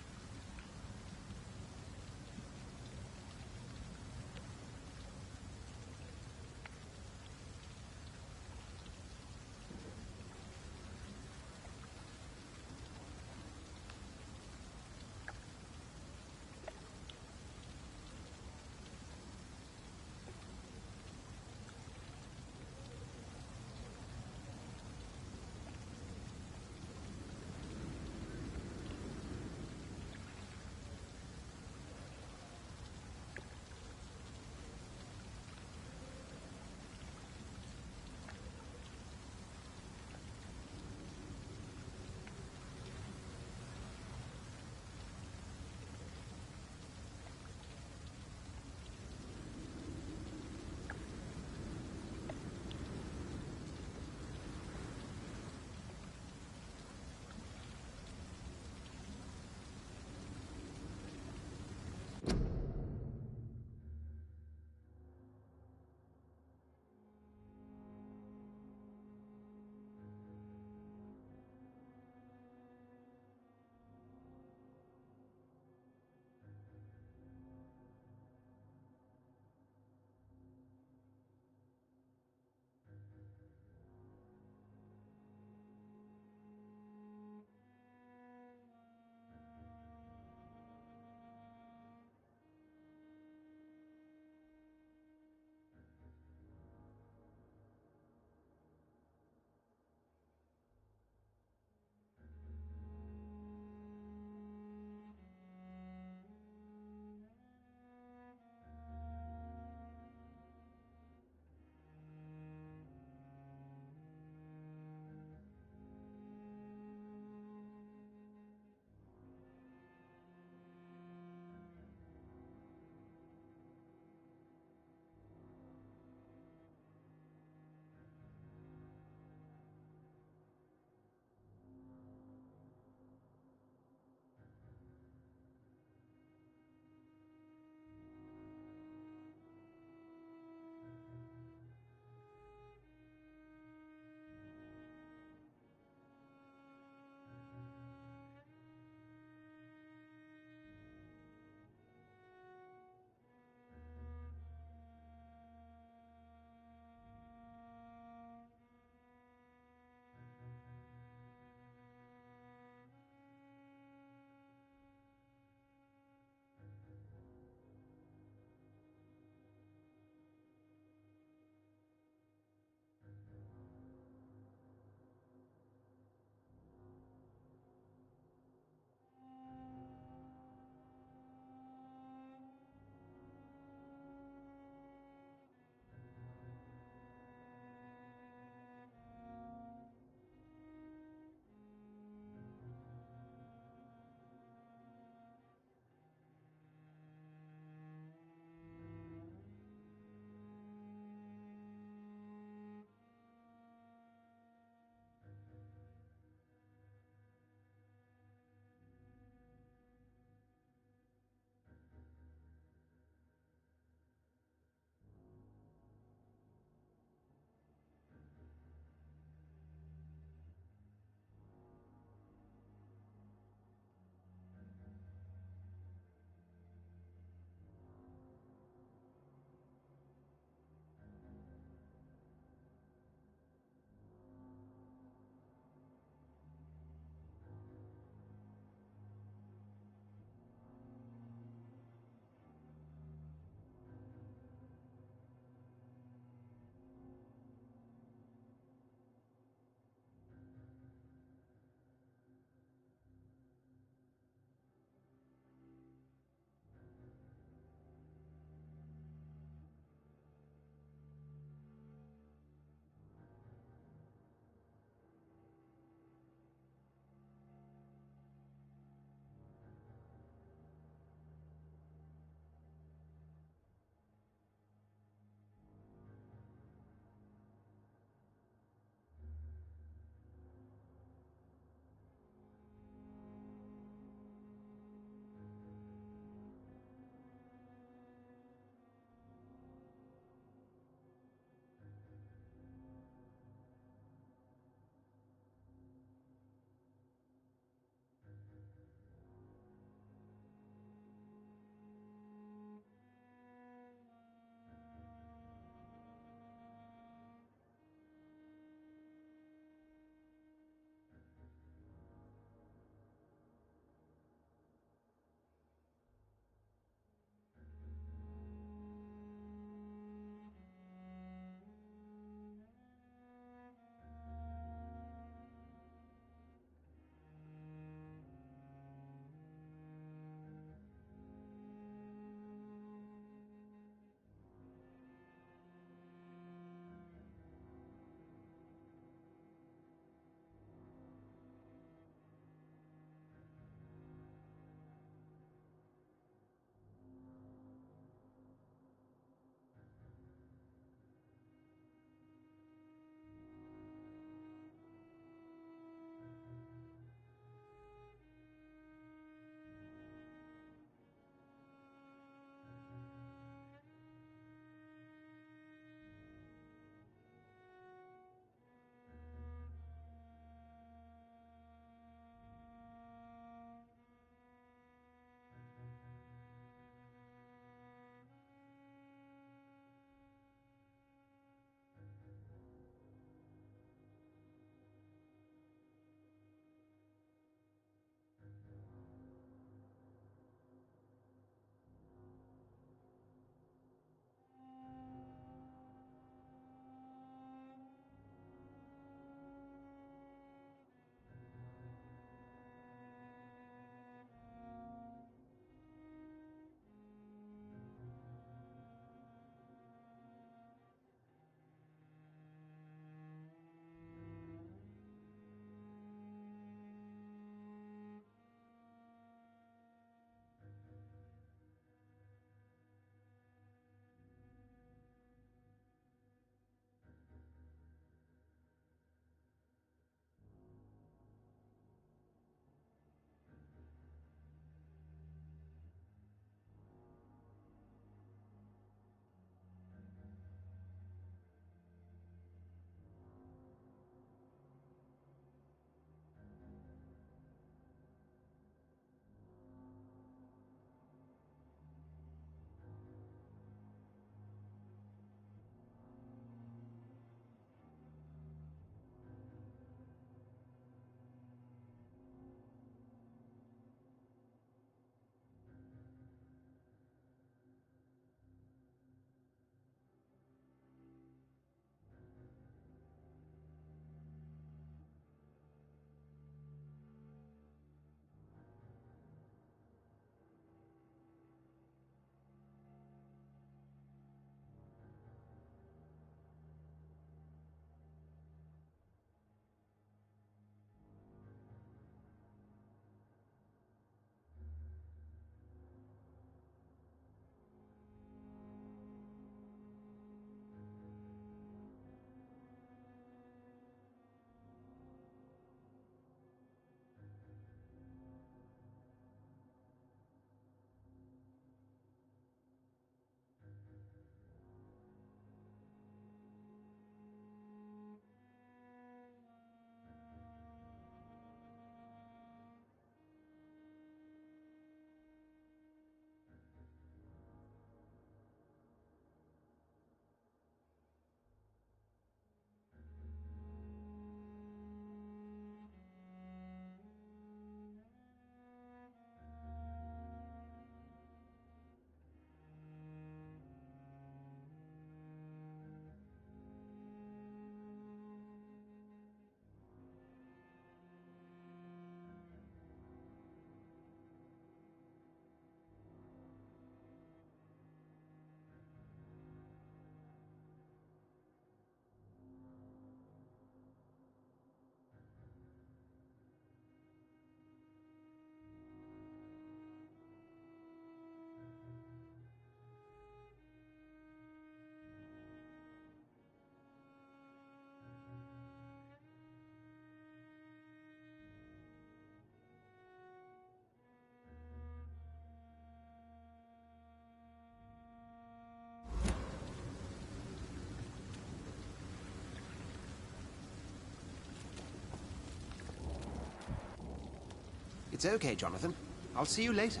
[SPEAKER 10] It's okay, Jonathan. I'll see you later.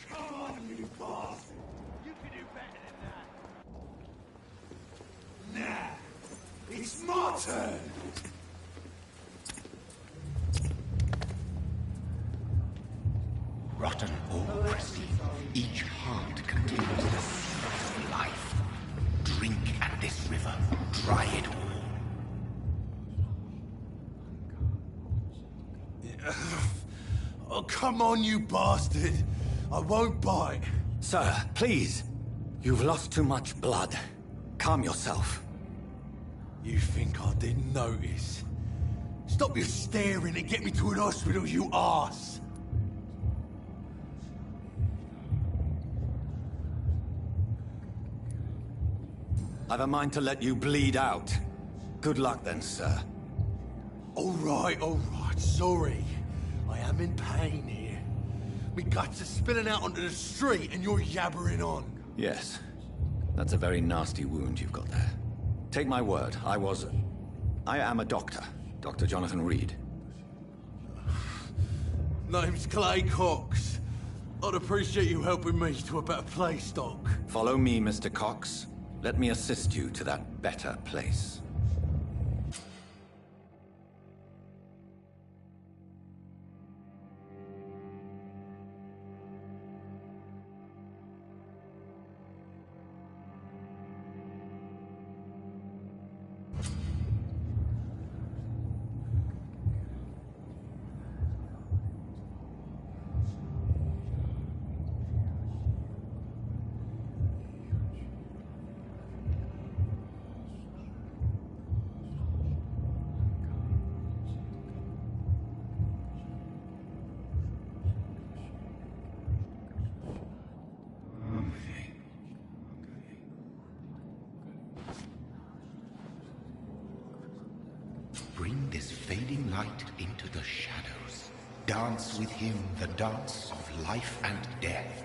[SPEAKER 12] Come on, you bastard! You can do better than that. Nah, it's my turn.
[SPEAKER 3] Rotten or pristine, each heart contains the seed of life. Drink at this river, dry it all.
[SPEAKER 12] Oh, come on, you bastard! I won't bite.
[SPEAKER 13] Sir, please. You've lost too much blood. Calm yourself.
[SPEAKER 12] You think I didn't notice? Stop your staring and get me to an hospital, you arse!
[SPEAKER 13] I've a mind to let you bleed out. Good luck then, sir.
[SPEAKER 12] All right, sorry. I am in pain here. Me guts are spilling out onto the street and you're yabbering on.
[SPEAKER 13] Yes. That's a very nasty wound you've got there. Take my word, I am a doctor. Dr. Jonathan Reed.
[SPEAKER 12] Name's Clay Cox. I'd appreciate you helping me to a better place, Doc.
[SPEAKER 13] Follow me, Mr. Cox. Let me assist you to that better place.
[SPEAKER 3] Bring this fading light into the shadows. Dance with him the dance of life and death.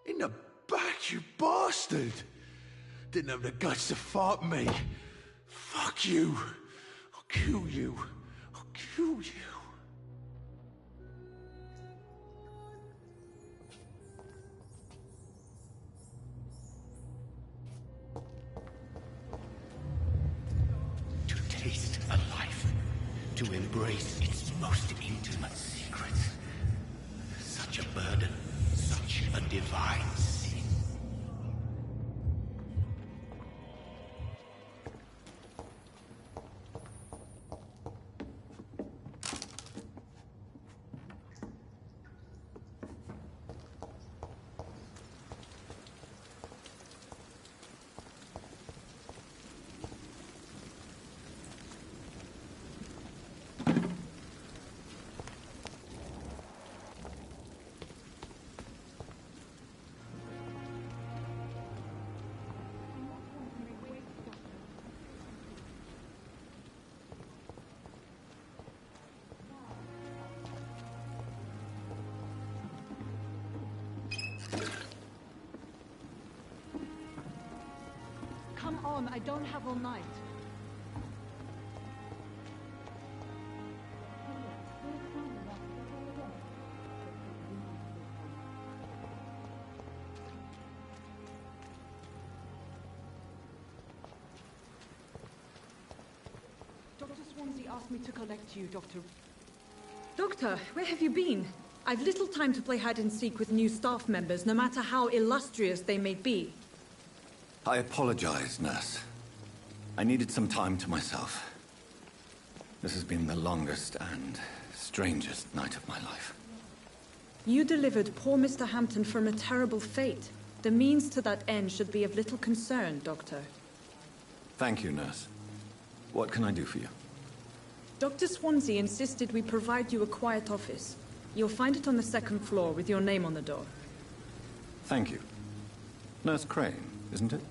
[SPEAKER 12] In the back, you bastard! Didn't have the guts to fight me. Fuck you. I'll kill you. I'll kill you.
[SPEAKER 3] To taste a life, to embrace its most intimate secrets. Such a burden, such a divine sin.
[SPEAKER 15] Come on, I don't have all night. Dr. Swansea asked me to collect you, Doctor. Doctor, where have you been? I've little time to play hide and seek with new staff members, no matter how illustrious they may be.
[SPEAKER 13] I apologize, nurse. I needed some time to myself. This has been the longest and strangest night of my life.
[SPEAKER 15] You delivered poor Mr. Hampton from a terrible fate. The means to that end should be of little concern, Doctor.
[SPEAKER 13] Thank you, nurse. What can I do for you?
[SPEAKER 15] Dr. Swansea insisted we provide you a quiet office. You'll find it on the second floor with your name on the door.
[SPEAKER 13] Thank you. Nurse Crane, isn't it?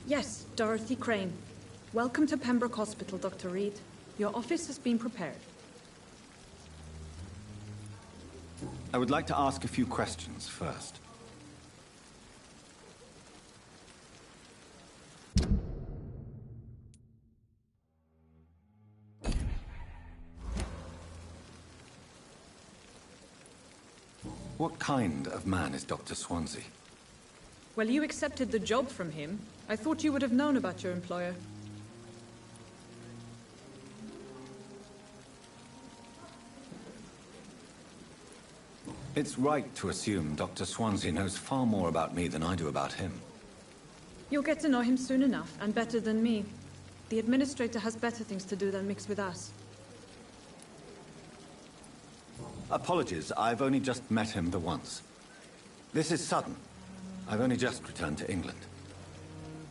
[SPEAKER 15] Yes, Dorothy Crane. Welcome to Pembroke Hospital, Dr. Reed. Your office has been prepared.
[SPEAKER 13] I would like to ask a few questions first. What kind of man is Dr. Swansea?
[SPEAKER 15] Well, you accepted the job from him. I thought you would have known about your employer.
[SPEAKER 13] It's right to assume Dr. Swansea knows far more about me than I do about him.
[SPEAKER 15] You'll get to know him soon enough, and better than me. The administrator has better things to do than mix with us.
[SPEAKER 13] Apologies, I've only just met him the once. This is sudden. I've only just returned to England.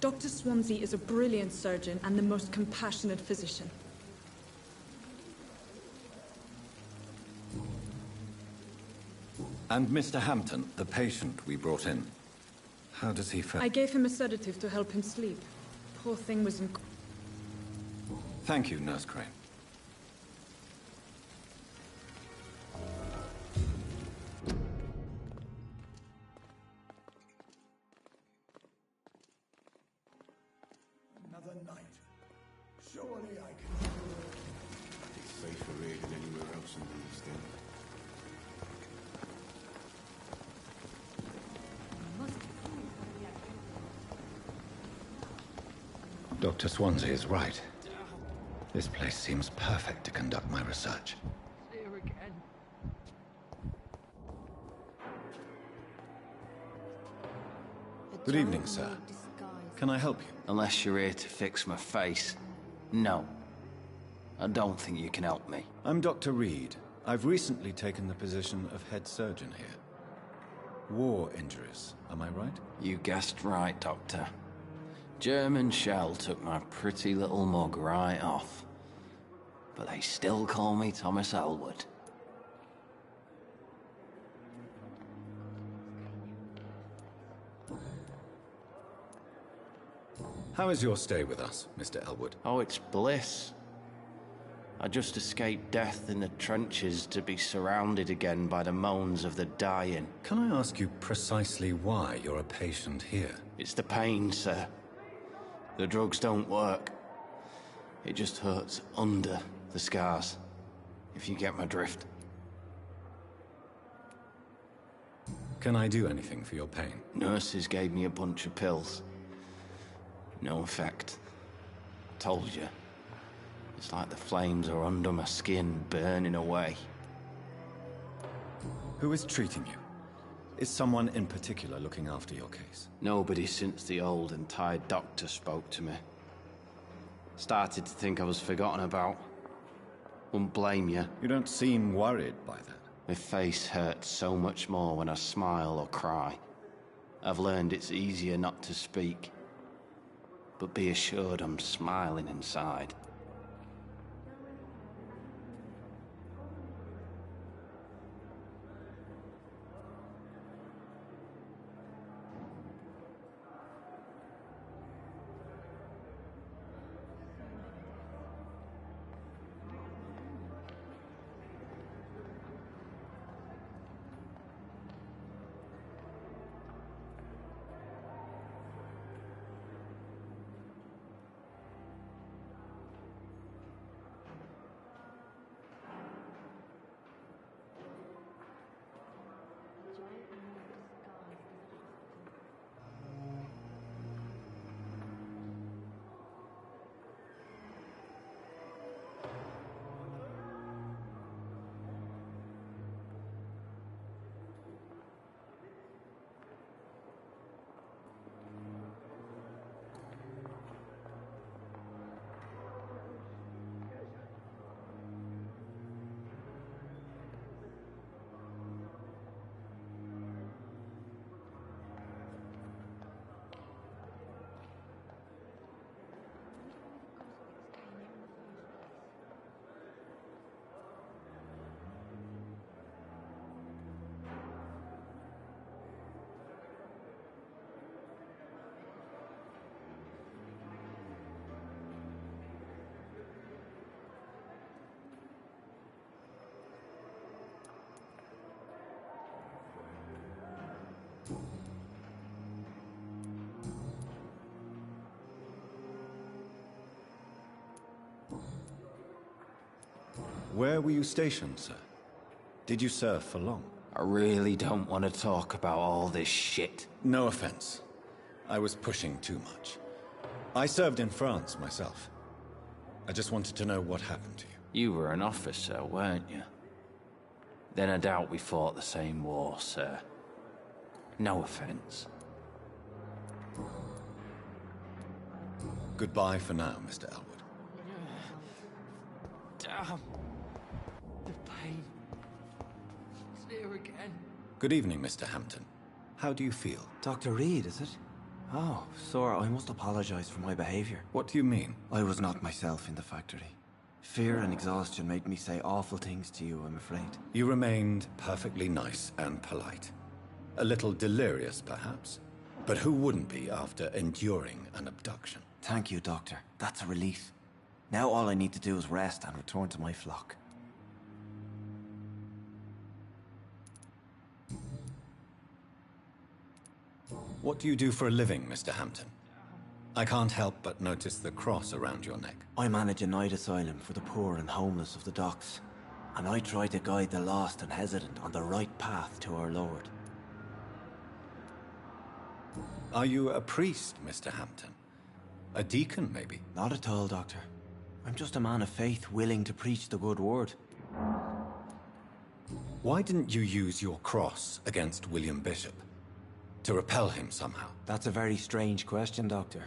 [SPEAKER 15] Dr. Swansea is a brilliant surgeon and the most compassionate physician.
[SPEAKER 13] And Mr. Hampton, the patient we brought in. How does he fare?
[SPEAKER 15] I gave him a sedative to help him sleep. Poor thing was in...
[SPEAKER 13] Thank you, Nurse Crane.
[SPEAKER 12] Another night. Surely I can... It's safer here than anywhere else in the East End.
[SPEAKER 2] Dr. Swansea is right. This place seems perfect to conduct my research.
[SPEAKER 9] Here again.
[SPEAKER 13] Good evening, sir. Can I help you?
[SPEAKER 16] Unless you're here to fix my face. No. I don't think you can help me.
[SPEAKER 13] I'm Dr. Reed. I've recently taken the position of head surgeon here. War injuries, am I right?
[SPEAKER 16] You guessed right, Doctor. German shell took my pretty little mug right off. But they still call me Thomas Elwood.
[SPEAKER 13] How is your stay with us, Mr. Elwood?
[SPEAKER 16] Oh, it's bliss. I just escaped death in the trenches to be surrounded again by the moans of the dying.
[SPEAKER 13] Can I ask you precisely why you're a patient here?
[SPEAKER 16] It's the pain, sir. The drugs don't work. It just hurts under the scars, if you get my drift.
[SPEAKER 13] Can I do anything for your pain?
[SPEAKER 16] Nurses gave me a bunch of pills. No effect. Told you. It's like the flames are under my skin, burning away.
[SPEAKER 13] Who is treating you? Is someone in particular looking after your case?
[SPEAKER 16] Nobody since the old and tired doctor spoke to me. Started to think I was forgotten about. Wouldn't blame you.
[SPEAKER 13] You don't seem worried by that.
[SPEAKER 16] My face hurts so much more when I smile or cry. I've learned it's easier not to speak. But be assured I'm smiling inside.
[SPEAKER 2] Where were you stationed, sir? Did you serve for long?
[SPEAKER 16] I really don't want to talk about all this shit.
[SPEAKER 2] No offense. I was pushing too much. I served in France myself. I just wanted to know what happened to you.
[SPEAKER 16] You were an officer, weren't you? Then I doubt we fought the same war, sir. No offense.
[SPEAKER 2] Goodbye for now, Mr. Elwood.
[SPEAKER 16] Damn. The pain. It's here again.
[SPEAKER 2] Good evening, Mr. Hampton. How do you feel?
[SPEAKER 4] Dr. Reed, is it? Oh, sir, I must apologize for my behavior.
[SPEAKER 2] What do you mean?
[SPEAKER 4] I was not myself in the factory. Fear and exhaustion made me say awful things to you, I'm afraid.
[SPEAKER 2] You remained perfectly nice and polite. A little delirious, perhaps. But who wouldn't be after enduring an abduction?
[SPEAKER 4] Thank you, Doctor. That's a relief. Now all I need to do is rest and return to my flock.
[SPEAKER 2] What do you do for a living, Mr. Hampton? I can't help but notice the cross around your neck.
[SPEAKER 4] I manage a night asylum for the poor and homeless of the docks, and I try to guide the lost and hesitant on the right path to our Lord.
[SPEAKER 2] Are you a priest, Mr. Hampton? A deacon, maybe?
[SPEAKER 4] Not at all, Doctor. I'm just a man of faith willing to preach the good word.
[SPEAKER 2] Why didn't you use your cross against William Bishop? To repel him somehow?
[SPEAKER 4] That's a very strange question, Doctor.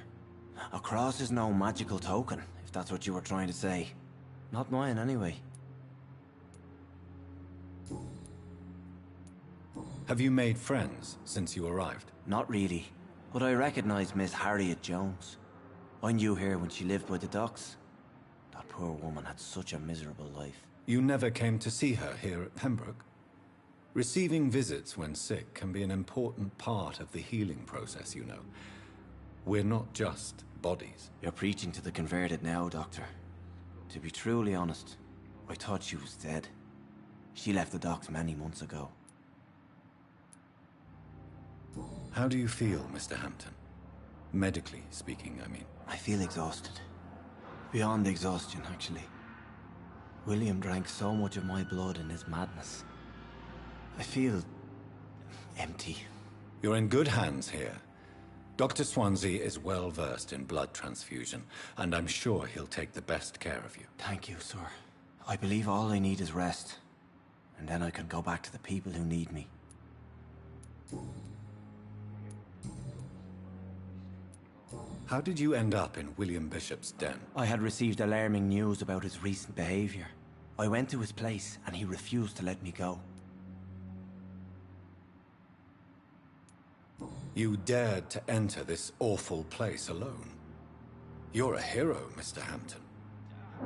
[SPEAKER 4] A cross is no magical token, if that's what you were trying to say. Not mine, anyway.
[SPEAKER 2] Have you made friends since you arrived?
[SPEAKER 4] Not really, but I recognize Miss Harriet Jones. I knew her when she lived by the docks. That poor woman had such a miserable life.
[SPEAKER 2] You never came to see her here at Pembroke? Receiving visits when sick can be an important part of the healing process, you know. We're not just bodies.
[SPEAKER 4] You're preaching to the converted now, Doctor. To be truly honest, I thought she was dead. She left the docks many months ago.
[SPEAKER 2] How do you feel, Mr. Hampton? Medically speaking, I mean.
[SPEAKER 4] I feel exhausted. Beyond exhaustion, actually. William drank so much of my blood in his madness. I feel empty.
[SPEAKER 2] You're in good hands here. Dr. Swansea is well versed in blood transfusion, and I'm sure he'll take the best care of you.
[SPEAKER 4] Thank you, sir. I believe all I need is rest, and then I can go back to the people who need me.
[SPEAKER 2] How did you end up in William Bishop's den?
[SPEAKER 4] I had received alarming news about his recent behavior. I went to his place, and he refused to let me go.
[SPEAKER 2] You dared to enter this awful place alone. You're a hero, Mr. Hampton.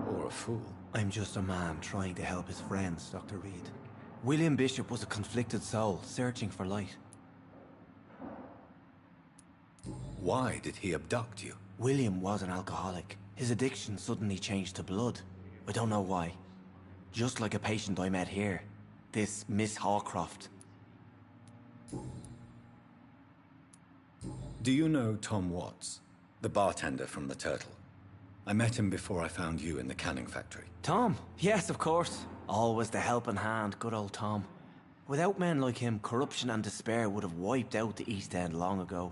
[SPEAKER 2] Or a fool.
[SPEAKER 4] I'm just a man trying to help his friends, Dr. Reed. William Bishop was a conflicted soul, searching for light.
[SPEAKER 2] Why did he abduct you?
[SPEAKER 4] William was an alcoholic. His addiction suddenly changed to blood. I don't know why. Just like a patient I met here. This Miss Hawcroft.
[SPEAKER 2] Do you know Tom Watts, the bartender from the Turtle? I met him before I found you in the canning factory.
[SPEAKER 4] Tom? Yes, of course. Always the helping hand, good old Tom. Without men like him, corruption and despair would have wiped out the East End long ago.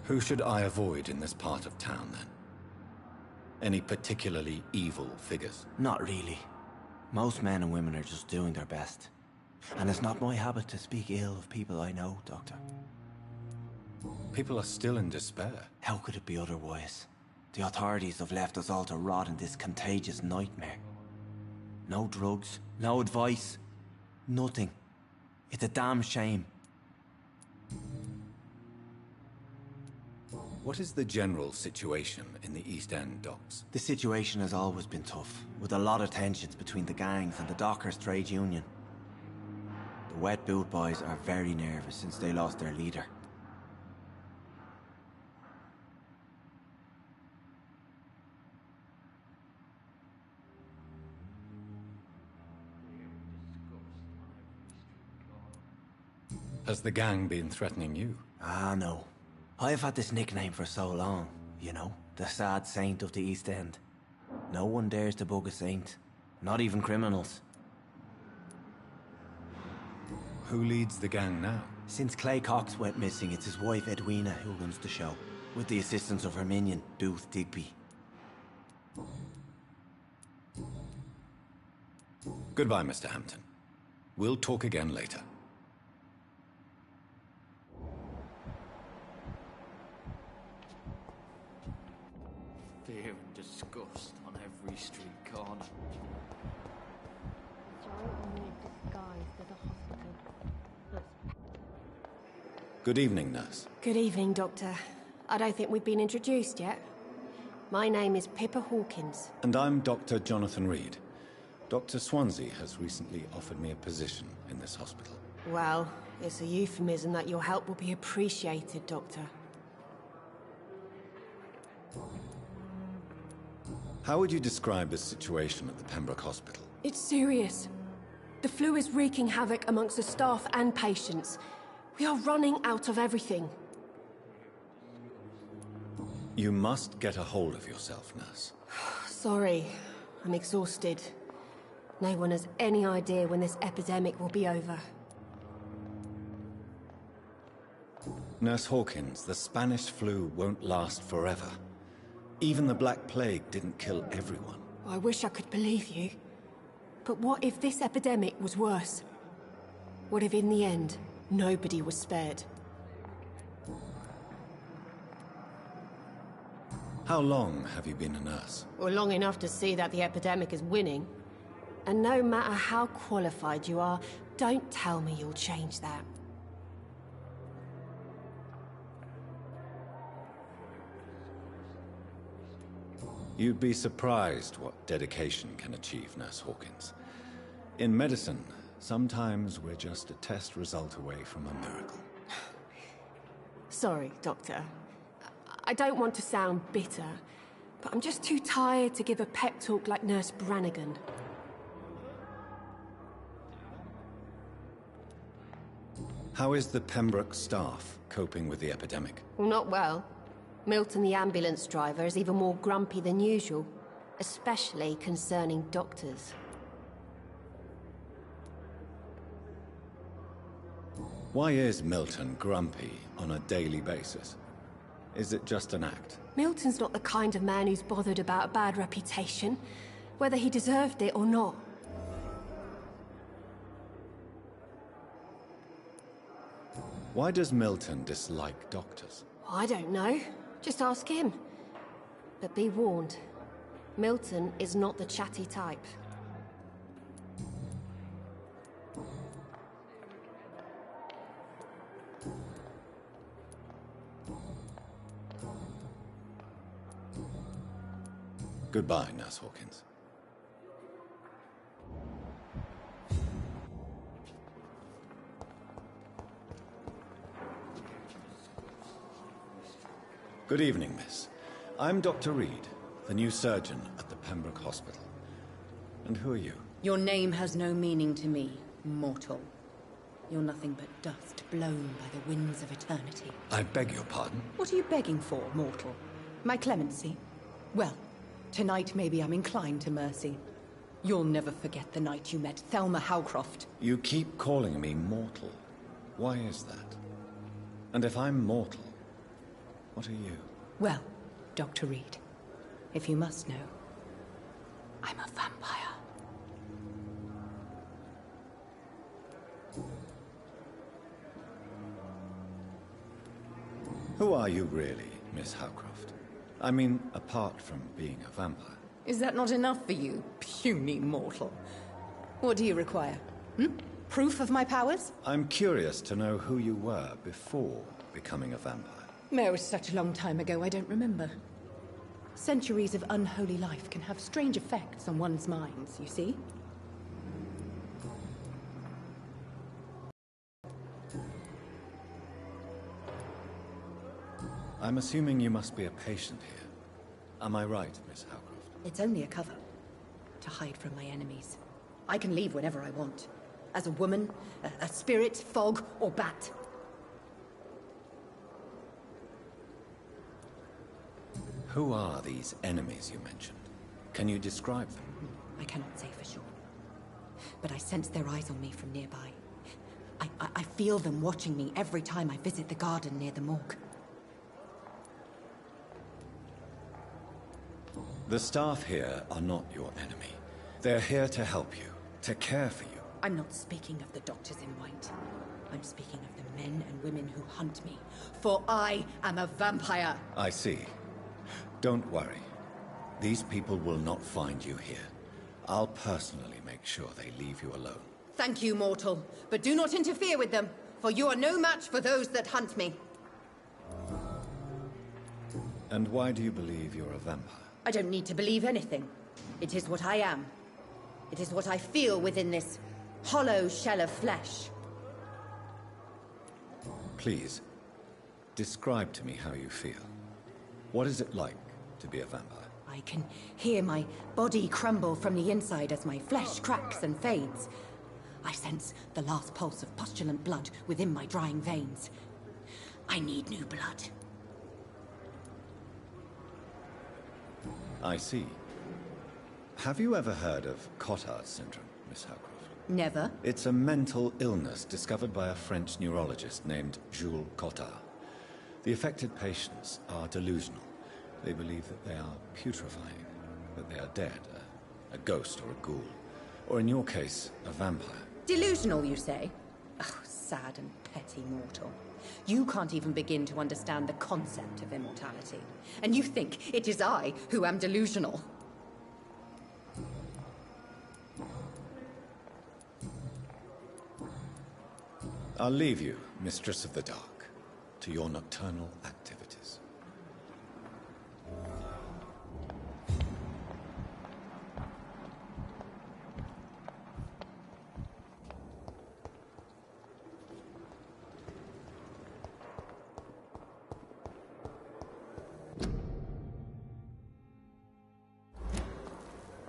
[SPEAKER 2] Who should I avoid in this part of town, then? Any particularly evil figures?
[SPEAKER 4] Not really. Most men and women are just doing their best. And it's not my habit to speak ill of people I know, Doctor.
[SPEAKER 2] People are still in despair.
[SPEAKER 4] How could it be otherwise? The authorities have left us all to rot in this contagious nightmare. No drugs, no advice, nothing. It's a damn shame.
[SPEAKER 2] What is the general situation in the East End docks?
[SPEAKER 4] The situation has always been tough, with a lot of tensions between the gangs and the dockers' trade union. The wet boot boys are very nervous since they lost their leader.
[SPEAKER 2] Has the gang been threatening you?
[SPEAKER 4] Ah, no. I've had this nickname for so long, you know, the sad saint of the East End. No one dares to bug a saint. Not even criminals.
[SPEAKER 2] Who leads the gang now?
[SPEAKER 4] Since Clay Cox went missing, it's his wife Edwina who runs the show, with the assistance of her minion, Dooth Digby.
[SPEAKER 2] Goodbye, Mr. Hampton. We'll talk again later.
[SPEAKER 16] Fear and disgust on every street corner.
[SPEAKER 2] Good evening, nurse.
[SPEAKER 9] Good evening, Doctor. I don't think we've been introduced yet. My name is Pippa Hawkins.
[SPEAKER 2] And I'm Dr. Jonathan Reed. Dr. Swansea has recently offered me a position in this hospital.
[SPEAKER 9] Well, it's a euphemism that your help will be appreciated, Doctor.
[SPEAKER 2] How would you describe the situation at the Pembroke Hospital?
[SPEAKER 9] It's serious. The flu is wreaking havoc amongst the staff and patients. We are running out of everything.
[SPEAKER 2] You must get a hold of yourself, nurse.
[SPEAKER 9] Sorry, I'm exhausted. No one has any idea when this epidemic will be over.
[SPEAKER 2] Nurse Hawkins, the Spanish flu won't last forever. Even the Black Plague didn't kill everyone.
[SPEAKER 9] I wish I could believe you. But what if this epidemic was worse? What if in the end, nobody was spared?
[SPEAKER 2] How long have you been a nurse?
[SPEAKER 9] Well, long enough to see that the epidemic is winning. And no matter how qualified you are, don't tell me you'll change that.
[SPEAKER 2] You'd be surprised what dedication can achieve, Nurse Hawkins. In medicine, sometimes we're just a test result away from a miracle.
[SPEAKER 9] Sorry, Doctor. I don't want to sound bitter, but I'm just too tired to give a pep talk like Nurse Brannigan.
[SPEAKER 2] How is the Pembroke staff coping with the epidemic?
[SPEAKER 9] Well, not well. Milton, the ambulance driver, is even more grumpy than usual, especially concerning doctors.
[SPEAKER 2] Why is Milton grumpy on a daily basis? Is it just an act?
[SPEAKER 9] Milton's not the kind of man who's bothered about a bad reputation, whether he deserved it or not.
[SPEAKER 2] Why does Milton dislike doctors?
[SPEAKER 9] I don't know. Just ask him. But be warned, Milton is not the chatty type.
[SPEAKER 2] Goodbye, Nurse Hawkins. Good evening, miss. I'm Dr. Reed, the new surgeon at the Pembroke Hospital. And who are you?
[SPEAKER 17] Your name has no meaning to me, mortal. You're nothing but dust blown by the winds of eternity.
[SPEAKER 2] I beg your pardon?
[SPEAKER 17] What are you begging for, mortal? My clemency? Well, tonight maybe I'm inclined to mercy. You'll never forget the night you met Thelma Howcroft.
[SPEAKER 2] You keep calling me mortal. Why is that? And if I'm mortal, what are you?
[SPEAKER 17] Well, Dr. Reed, if you must know, I'm a vampire.
[SPEAKER 2] Who are you really, Miss Howcroft? I mean, apart from being a vampire.
[SPEAKER 17] Is that not enough for you, puny mortal? What do you require? Proof of my powers?
[SPEAKER 2] I'm curious to know who you were before becoming a vampire.
[SPEAKER 17] It was such a long time ago, I don't remember. Centuries of unholy life can have strange effects on one's minds, you see?
[SPEAKER 2] I'm assuming you must be a patient here. Am I right, Miss Howcroft?
[SPEAKER 17] It's only a cover. To hide from my enemies. I can leave whenever I want. As a woman, a spirit, fog, or bat.
[SPEAKER 2] Who are these enemies you mentioned? Can you describe them?
[SPEAKER 17] I cannot say for sure. But I sense their eyes on me from nearby. I feel them watching me every time I visit the garden near the morgue.
[SPEAKER 2] The staff here are not your enemy. They're here to help you, to care for you.
[SPEAKER 17] I'm not speaking of the doctors in white. I'm speaking of the men and women who hunt me. For I am a vampire!
[SPEAKER 2] I see. Don't worry. These people will not find you here. I'll personally make sure they leave you alone.
[SPEAKER 17] Thank you, mortal. But do not interfere with them, for you are no match for those that hunt me.
[SPEAKER 2] And why do you believe you're a vampire?
[SPEAKER 17] I don't need to believe anything. It is what I am. It is what I feel within this hollow shell of flesh.
[SPEAKER 2] Please, describe to me how you feel. What is it like to be a vampire?
[SPEAKER 17] I can hear my body crumble from the inside as my flesh cracks and fades. I sense the last pulse of pustulant blood within my drying veins. I need new blood.
[SPEAKER 2] I see. Have you ever heard of Cotard syndrome, Miss Howcroft?
[SPEAKER 17] Never.
[SPEAKER 2] It's a mental illness discovered by a French neurologist named Jules Cotard. The affected patients are delusional. They believe that they are putrefying, that they are dead, a ghost or a ghoul, or in your case, a vampire.
[SPEAKER 17] Delusional, you say? Oh, sad and petty mortal. You can't even begin to understand the concept of immortality. And you think it is I who am delusional.
[SPEAKER 2] I'll leave you, Mistress of the Dark, to your nocturnal activities.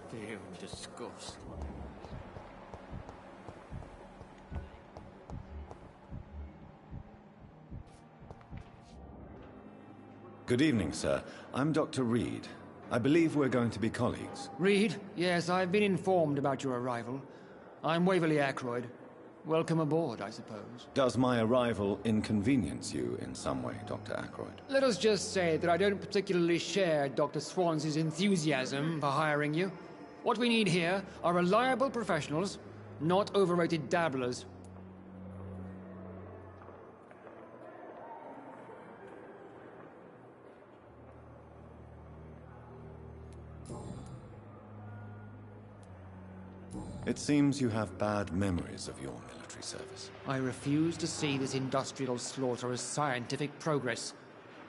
[SPEAKER 16] Damn disgust.
[SPEAKER 2] Good evening, sir. I'm Dr. Reed. I believe we're going to be colleagues.
[SPEAKER 18] Reed? Yes, I've been informed about your arrival. I'm Waverly Ackroyd. Welcome aboard, I suppose.
[SPEAKER 2] Does my arrival inconvenience you in some way, Dr. Ackroyd?
[SPEAKER 18] Let us just say that I don't particularly share Dr. Swans's enthusiasm for hiring you. What we need here are reliable professionals, not overrated dabblers.
[SPEAKER 2] It seems you have bad memories of your military service.
[SPEAKER 18] I refuse to see this industrial slaughter as scientific progress.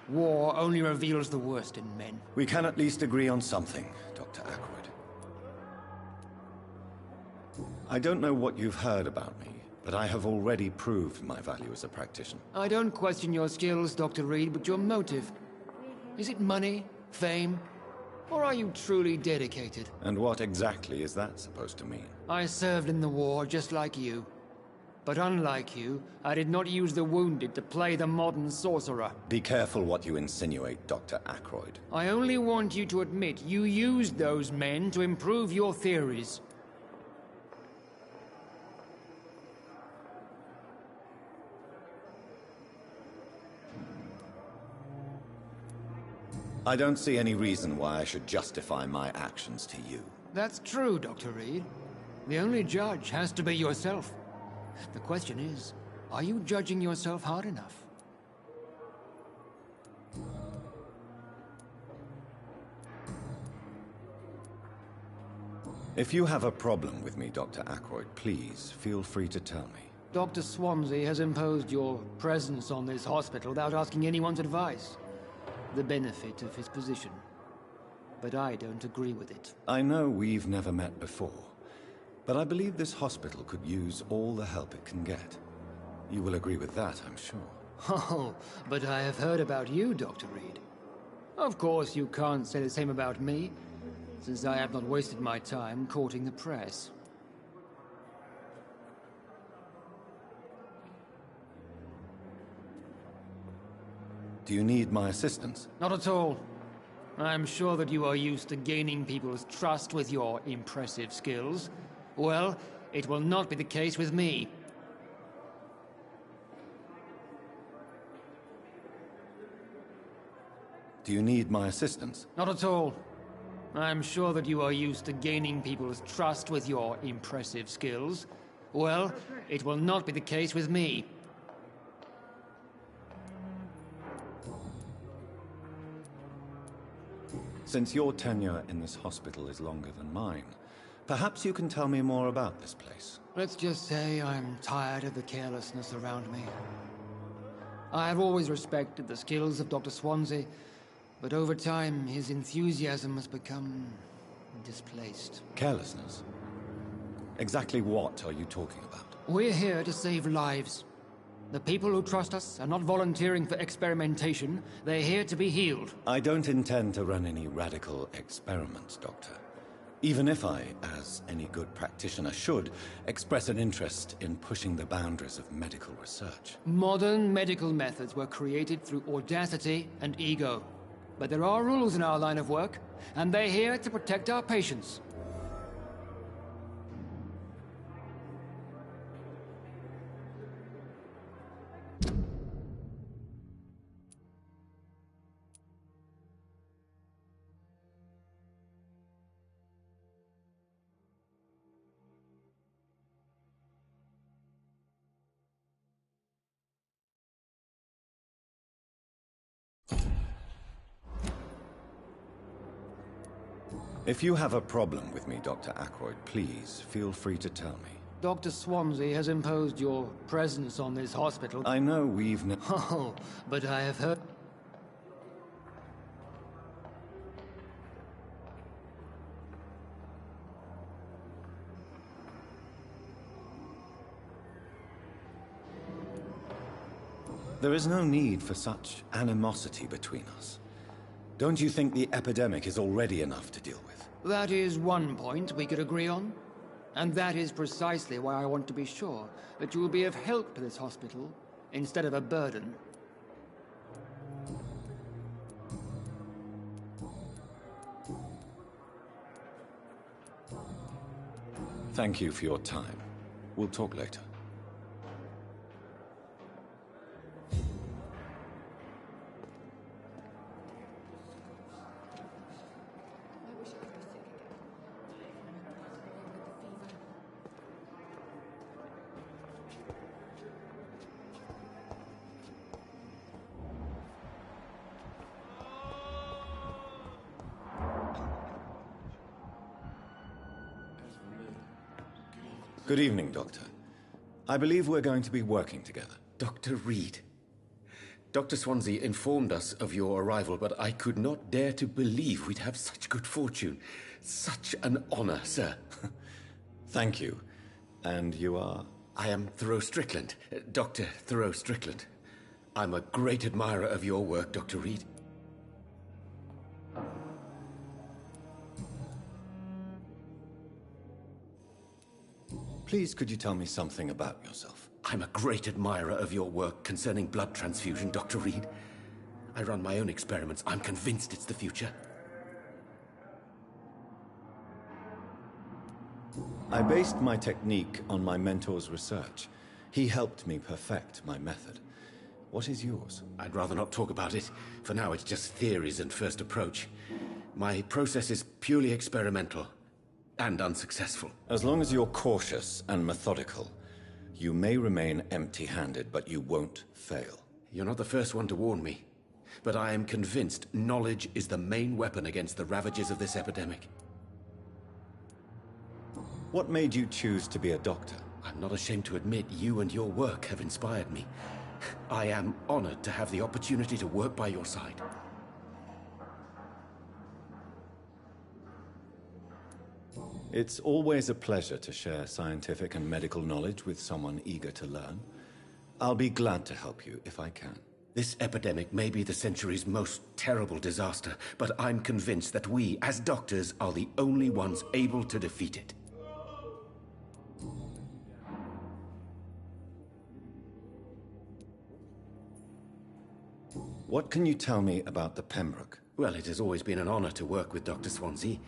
[SPEAKER 18] War only reveals the worst in men.
[SPEAKER 2] We can at least agree on something, Dr. Ackroyd. I don't know what you've heard about me, but I have already proved my value as a practitioner.
[SPEAKER 18] I don't question your skills, Dr. Reed, but your motive. Is it money, fame, or are you truly dedicated?
[SPEAKER 2] And what exactly is that supposed to mean?
[SPEAKER 18] I served in the war just like you. But unlike you, I did not use the wounded to play the modern sorcerer.
[SPEAKER 2] Be careful what you insinuate, Dr. Ackroyd.
[SPEAKER 18] I only want you to admit you used those men to improve your theories.
[SPEAKER 2] I don't see any reason why I should justify my actions to you.
[SPEAKER 18] That's true, Dr. Reed. The only judge has to be yourself. The question is, are you judging yourself hard enough?
[SPEAKER 2] If you have a problem with me, Dr. Ackroyd, please feel free to tell me.
[SPEAKER 18] Dr. Swansea has imposed your presence on this hospital without asking anyone's advice. The benefit of his position. But I don't agree with it.
[SPEAKER 2] I know we've never met before, but I believe this hospital could use all the help it can get. You will agree with that, I'm sure.
[SPEAKER 18] Oh, but I have heard about you, Dr. Reed. Of course, you can't say the same about me, since I have not wasted my time courting the press.
[SPEAKER 2] Do you need my assistance?
[SPEAKER 18] Not at all. I'm sure that you are used to gaining people's trust with your impressive skills. Well, it will not be the case with me.
[SPEAKER 2] Do you need my assistance?
[SPEAKER 18] Not at all. I'm sure that you are used to gaining people's trust with your impressive skills. Well, it will not be the case with me.
[SPEAKER 2] Since your tenure in this hospital is longer than mine, perhaps you can tell me more about this place.
[SPEAKER 18] Let's just say I'm tired of the carelessness around me. I have always respected the skills of Dr. Swansea, but over time his enthusiasm has become displaced.
[SPEAKER 2] Carelessness? Exactly what are you talking about?
[SPEAKER 18] We're here to save lives. The people who trust us are not volunteering for experimentation. They're here to be healed.
[SPEAKER 2] I don't intend to run any radical experiments, Doctor. Even if I, as any good practitioner should, express an interest in pushing the boundaries of medical research.
[SPEAKER 18] Modern medical methods were created through audacity and ego. But there are rules in our line of work, and they're here to protect our patients.
[SPEAKER 2] If you have a problem with me, Dr. Ackroyd, please feel free to tell me.
[SPEAKER 18] Dr. Swansea has imposed your presence on this hospital.
[SPEAKER 2] I know we've
[SPEAKER 18] Oh, but I have heard...
[SPEAKER 2] There is no need for such animosity between us. Don't you think the epidemic is already enough to deal with?
[SPEAKER 18] That is one point we could agree on. And that is precisely why I want to be sure that you will be of help to this hospital instead of a burden.
[SPEAKER 2] Thank you for your time. We'll talk later. Good evening, Doctor. I believe we're going to be working together.
[SPEAKER 19] Dr. Reed. Dr. Swansea informed us of your arrival, but I could not dare to believe we'd have such good fortune. Such an honor, sir.
[SPEAKER 2] Thank you. And you are?
[SPEAKER 19] I am Thoreau Strickland, Dr. Thoreau Strickland. I'm a great admirer of your work, Dr. Reed.
[SPEAKER 2] Please, could you tell me something about yourself?
[SPEAKER 19] I'm a great admirer of your work concerning blood transfusion, Dr. Reed. I run my own experiments. I'm convinced it's the future.
[SPEAKER 2] I based my technique on my mentor's research. He helped me perfect my method. What is yours?
[SPEAKER 19] I'd rather not talk about it. For now, it's just theories and first approach. My process is purely experimental. And unsuccessful.
[SPEAKER 2] As long as you're cautious and methodical, you may remain empty-handed, but you won't fail.
[SPEAKER 19] You're not the first one to warn me. But I am convinced knowledge is the main weapon against the ravages of this epidemic.
[SPEAKER 2] What made you choose to be a doctor?
[SPEAKER 19] I'm not ashamed to admit you and your work have inspired me. I am honored to have the opportunity to work by your side.
[SPEAKER 2] It's always a pleasure to share scientific and medical knowledge with someone eager to learn. I'll be glad to help you if I can.
[SPEAKER 19] This epidemic may be the century's most terrible disaster, but I'm convinced that we, as doctors, are the only ones able to defeat it.
[SPEAKER 2] What can you tell me about the Pembroke?
[SPEAKER 19] Well, it has always been an honor to work with Dr. Swansea.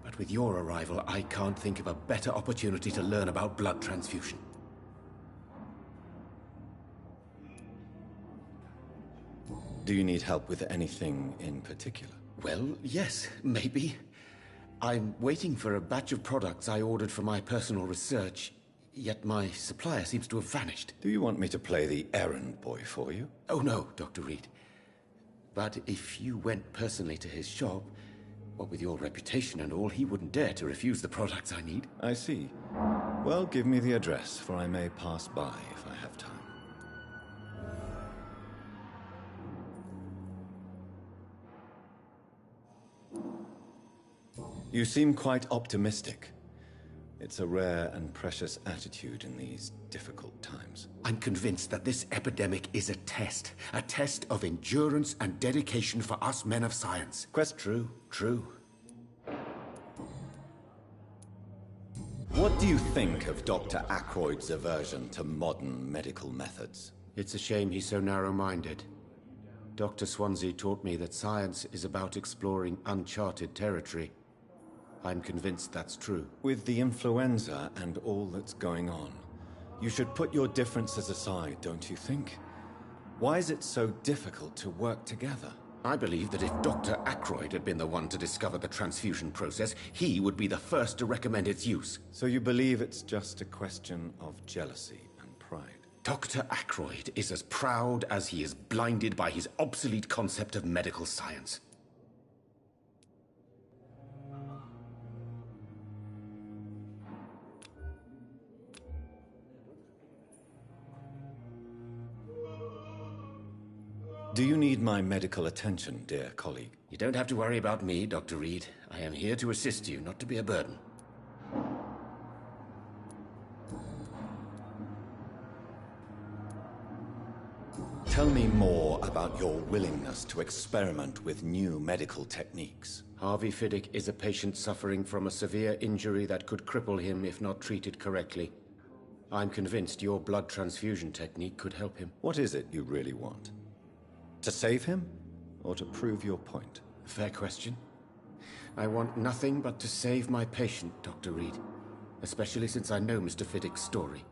[SPEAKER 19] But with your arrival, I can't think of a better opportunity to learn about blood transfusion.
[SPEAKER 2] Do you need help with anything in particular?
[SPEAKER 19] Well, yes, maybe. I'm waiting for a batch of products I ordered for my personal research, yet my supplier seems to have vanished.
[SPEAKER 2] Do you want me to play the errand boy for you?
[SPEAKER 19] Oh no, Dr. Reed. But if you went personally to his shop, what with your reputation and all, he wouldn't dare to refuse the products I need.
[SPEAKER 2] I see. Well, give me the address, for I may pass by if I have time. You seem quite optimistic. It's a rare and precious attitude in these difficult times.
[SPEAKER 19] I'm convinced that this epidemic is a test of endurance and dedication for us men of science. True.
[SPEAKER 2] What do you think of Dr. Ackroyd's aversion to modern medical methods?
[SPEAKER 19] It's a shame he's so narrow-minded. Dr. Swansea taught me that science is about exploring uncharted territory. I'm convinced that's true.
[SPEAKER 2] With the influenza and all that's going on, you should put your differences aside, don't you think? Why is it so difficult to work together?
[SPEAKER 19] I believe that if Dr. Ackroyd had been the one to discover the transfusion process, he would be the first to recommend its use.
[SPEAKER 2] So you believe it's just a question of jealousy and pride?
[SPEAKER 19] Dr. Ackroyd is as proud as he is blinded by his obsolete concept of medical science.
[SPEAKER 2] Do you need my medical attention, dear colleague?
[SPEAKER 19] You don't have to worry about me, Dr. Reed. I am here to assist you, not to be a burden.
[SPEAKER 2] Tell me more about your willingness to experiment with new medical techniques.
[SPEAKER 19] Harvey Fiddick is a patient suffering from a severe injury that could cripple him if not treated correctly. I'm convinced your blood transfusion technique could help him.
[SPEAKER 2] What is it you really want? To save him, or to prove your point?
[SPEAKER 19] Fair question. I want nothing but to save my patient, Dr. Reed. Especially since I know Mr. Fiddick's story.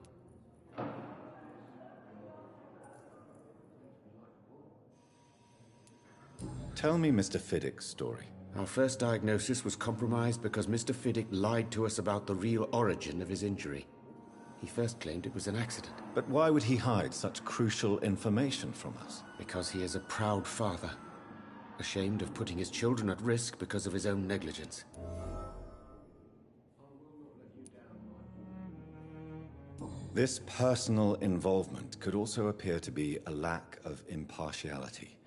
[SPEAKER 2] Tell me Mr. Fiddick's story.
[SPEAKER 19] Our first diagnosis was compromised because Mr. Fiddick lied to us about the real origin of his injury. He first claimed it was an accident.
[SPEAKER 2] But why would he hide such crucial information from us?
[SPEAKER 19] Because he is a proud father, ashamed of putting his children at risk because of his own negligence.
[SPEAKER 2] This personal involvement could also appear to be a lack of impartiality.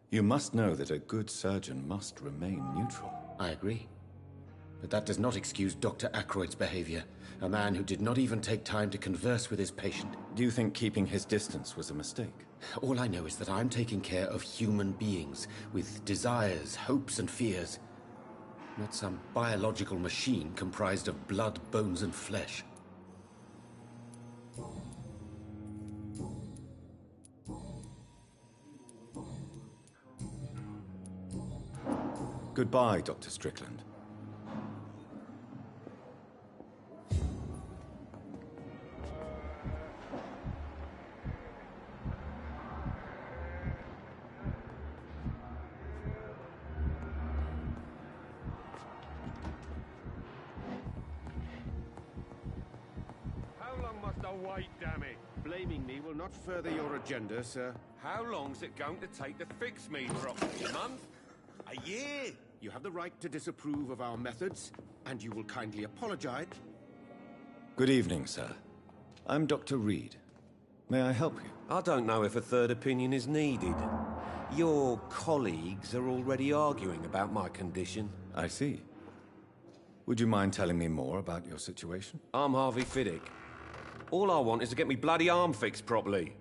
[SPEAKER 2] You must know that a good surgeon must remain neutral.
[SPEAKER 19] I agree. But that does not excuse Dr. Ackroyd's behavior. A man who did not even take time to converse with his patient.
[SPEAKER 2] Do you think keeping his distance was a mistake?
[SPEAKER 19] All I know is that I'm taking care of human beings with desires, hopes, and fears. Not some biological machine comprised of blood, bones, and flesh.
[SPEAKER 2] Goodbye, Dr. Strickland.
[SPEAKER 10] How long must I wait, damn it? Blaming me will not further your agenda, sir. How long's it going to take to fix me, Brock? A month? A year? You have the right to disapprove of our methods, and you will kindly apologize.
[SPEAKER 2] Good evening, sir. I'm Dr. Reed. May I help you?
[SPEAKER 10] I don't know if a third opinion is needed. Your colleagues are already arguing about my condition.
[SPEAKER 2] I see. Would you mind telling me more about your situation?
[SPEAKER 10] I'm Harvey Fiddick. All I want is to get me bloody arm fixed properly.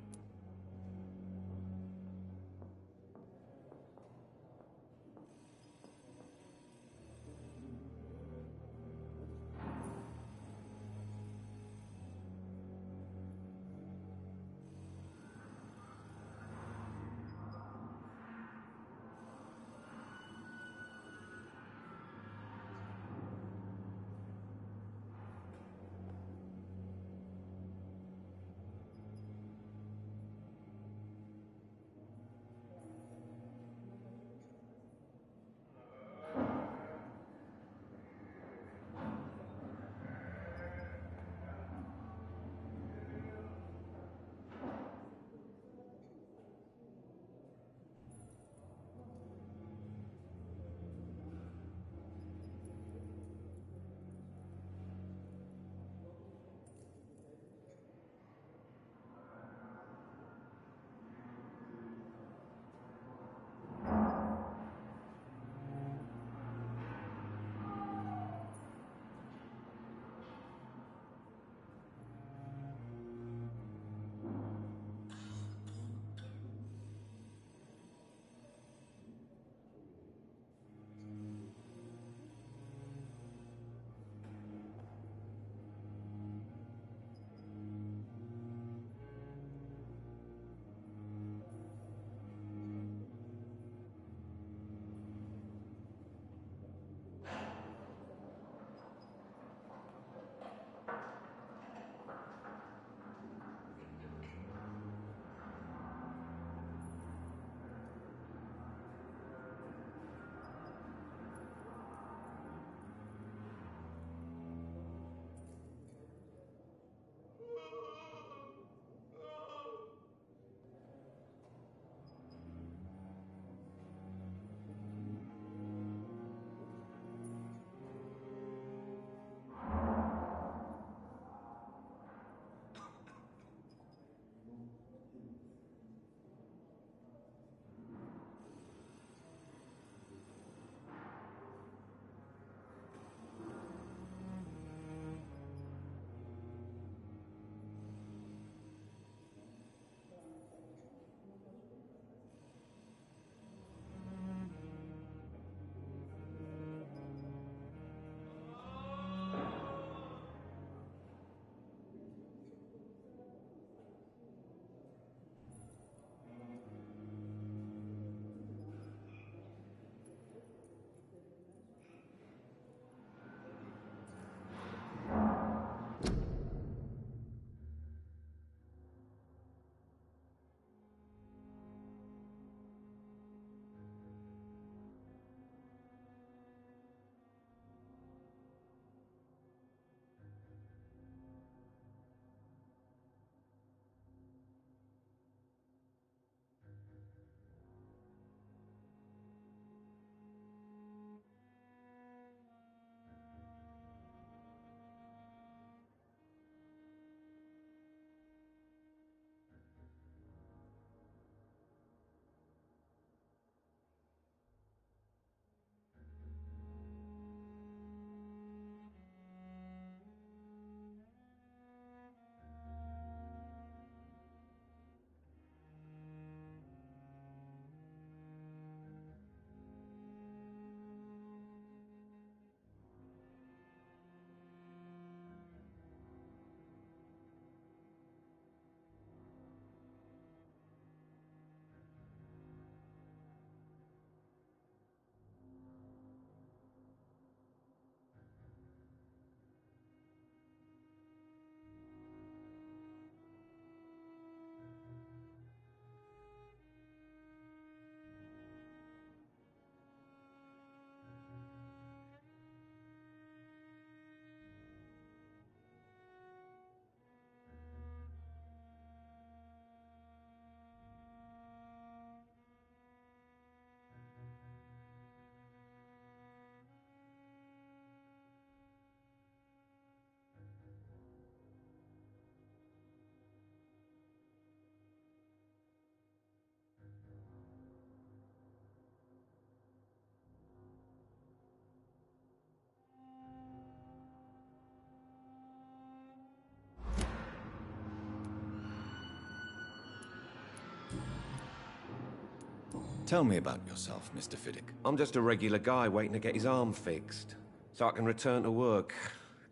[SPEAKER 2] Tell me about yourself, Mr. Fiddick.
[SPEAKER 10] I'm just a regular guy waiting to get his arm fixed, so I can return to work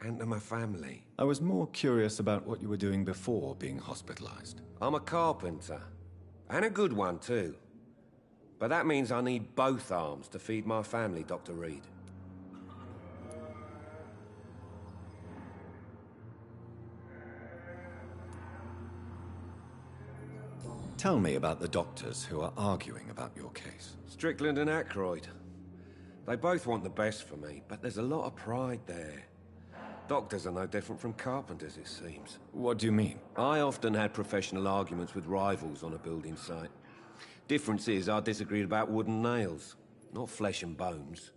[SPEAKER 10] and to my family.
[SPEAKER 2] I was more curious about what you were doing before being hospitalized.
[SPEAKER 10] I'm a carpenter, and a good one too. But that means I need both arms to feed my family, Dr. Reed.
[SPEAKER 2] Tell me about the doctors who are arguing about your case.
[SPEAKER 10] Strickland and Aykroyd. They both want the best for me, but there's a lot of pride there. Doctors are no different from carpenters, it seems.
[SPEAKER 2] What do you mean?
[SPEAKER 10] I often had professional arguments with rivals on a building site. Difference is, I disagreed about wooden nails, not flesh and bones.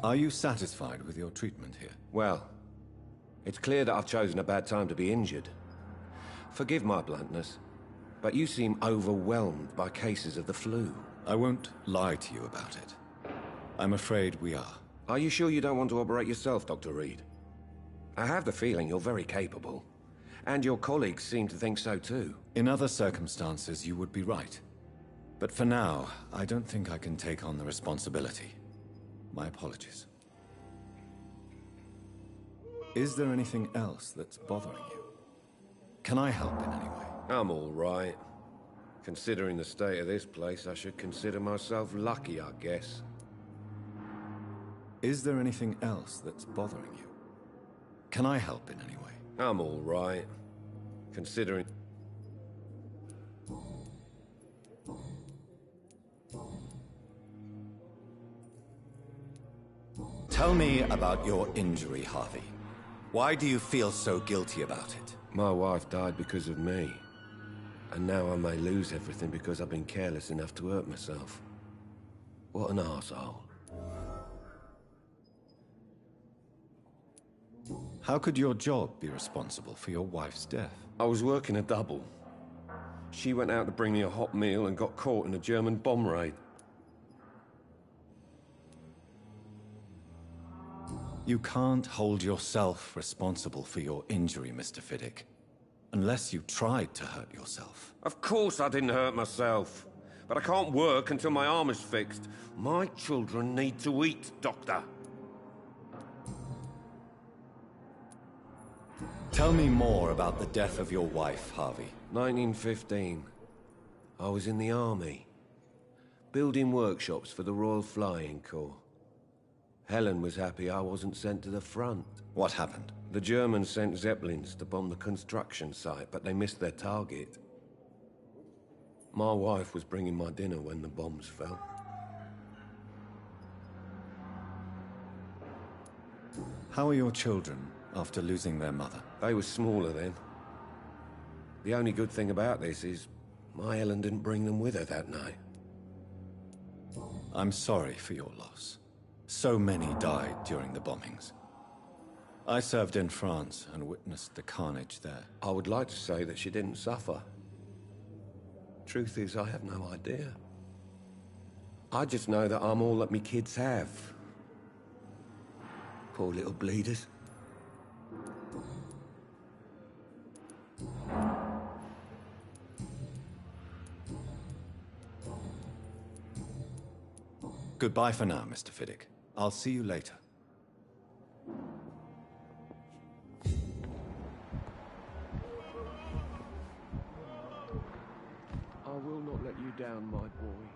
[SPEAKER 2] Are you satisfied with your treatment here?
[SPEAKER 10] Well, it's clear that I've chosen a bad time to be injured. Forgive my bluntness, but you seem overwhelmed by cases of the flu.
[SPEAKER 2] I won't lie to you about it. I'm afraid we are.
[SPEAKER 10] Are you sure you don't want to operate yourself, Dr. Reed? I have the feeling you're very capable. And your colleagues seem to think so too.
[SPEAKER 2] In other circumstances, you would be right. But for now, I don't think I can take on the responsibility. My apologies. Is there anything else that's bothering you? Can I help in any way?
[SPEAKER 10] I'm all right. Considering the state of this place, I should consider myself lucky, I guess.
[SPEAKER 2] Is there anything else that's bothering you? Can I help in any way?
[SPEAKER 10] I'm all right. Considering...
[SPEAKER 2] Tell me about your injury, Harvey. Why do you feel so guilty about it?
[SPEAKER 10] My wife died because of me. And now I may lose everything because I've been careless enough to hurt myself. What an arsehole.
[SPEAKER 2] How could your job be responsible for your wife's death?
[SPEAKER 10] I was working a double. She went out to bring me a hot meal and got caught in a German bomb raid.
[SPEAKER 2] You can't hold yourself responsible for your injury, Mr. Fiddick. Unless you tried to hurt yourself.
[SPEAKER 10] Of course I didn't hurt myself. But I can't work until my arm is fixed. My children need to eat, Doctor.
[SPEAKER 2] Tell me more about the death of your wife, Harvey.
[SPEAKER 10] 1915. I was in the army. Building workshops for the Royal Flying Corps. Helen was happy I wasn't sent to the front.
[SPEAKER 2] What happened?
[SPEAKER 10] The Germans sent Zeppelins to bomb the construction site, but they missed their target. My wife was bringing my dinner when the bombs fell.
[SPEAKER 2] How are your children after losing their mother?
[SPEAKER 10] They were smaller then. The only good thing about this is my Helen didn't bring them with her that night.
[SPEAKER 2] I'm sorry for your loss. So many died during the bombings. I served in France and witnessed the carnage there.
[SPEAKER 10] I would like to say that she didn't suffer. Truth is, I have no idea. I just know that I'm all that me kids have. Poor little bleeders.
[SPEAKER 2] Goodbye for now, Mr. Fiddick. I'll see you later.
[SPEAKER 10] I will not let you down, my boy.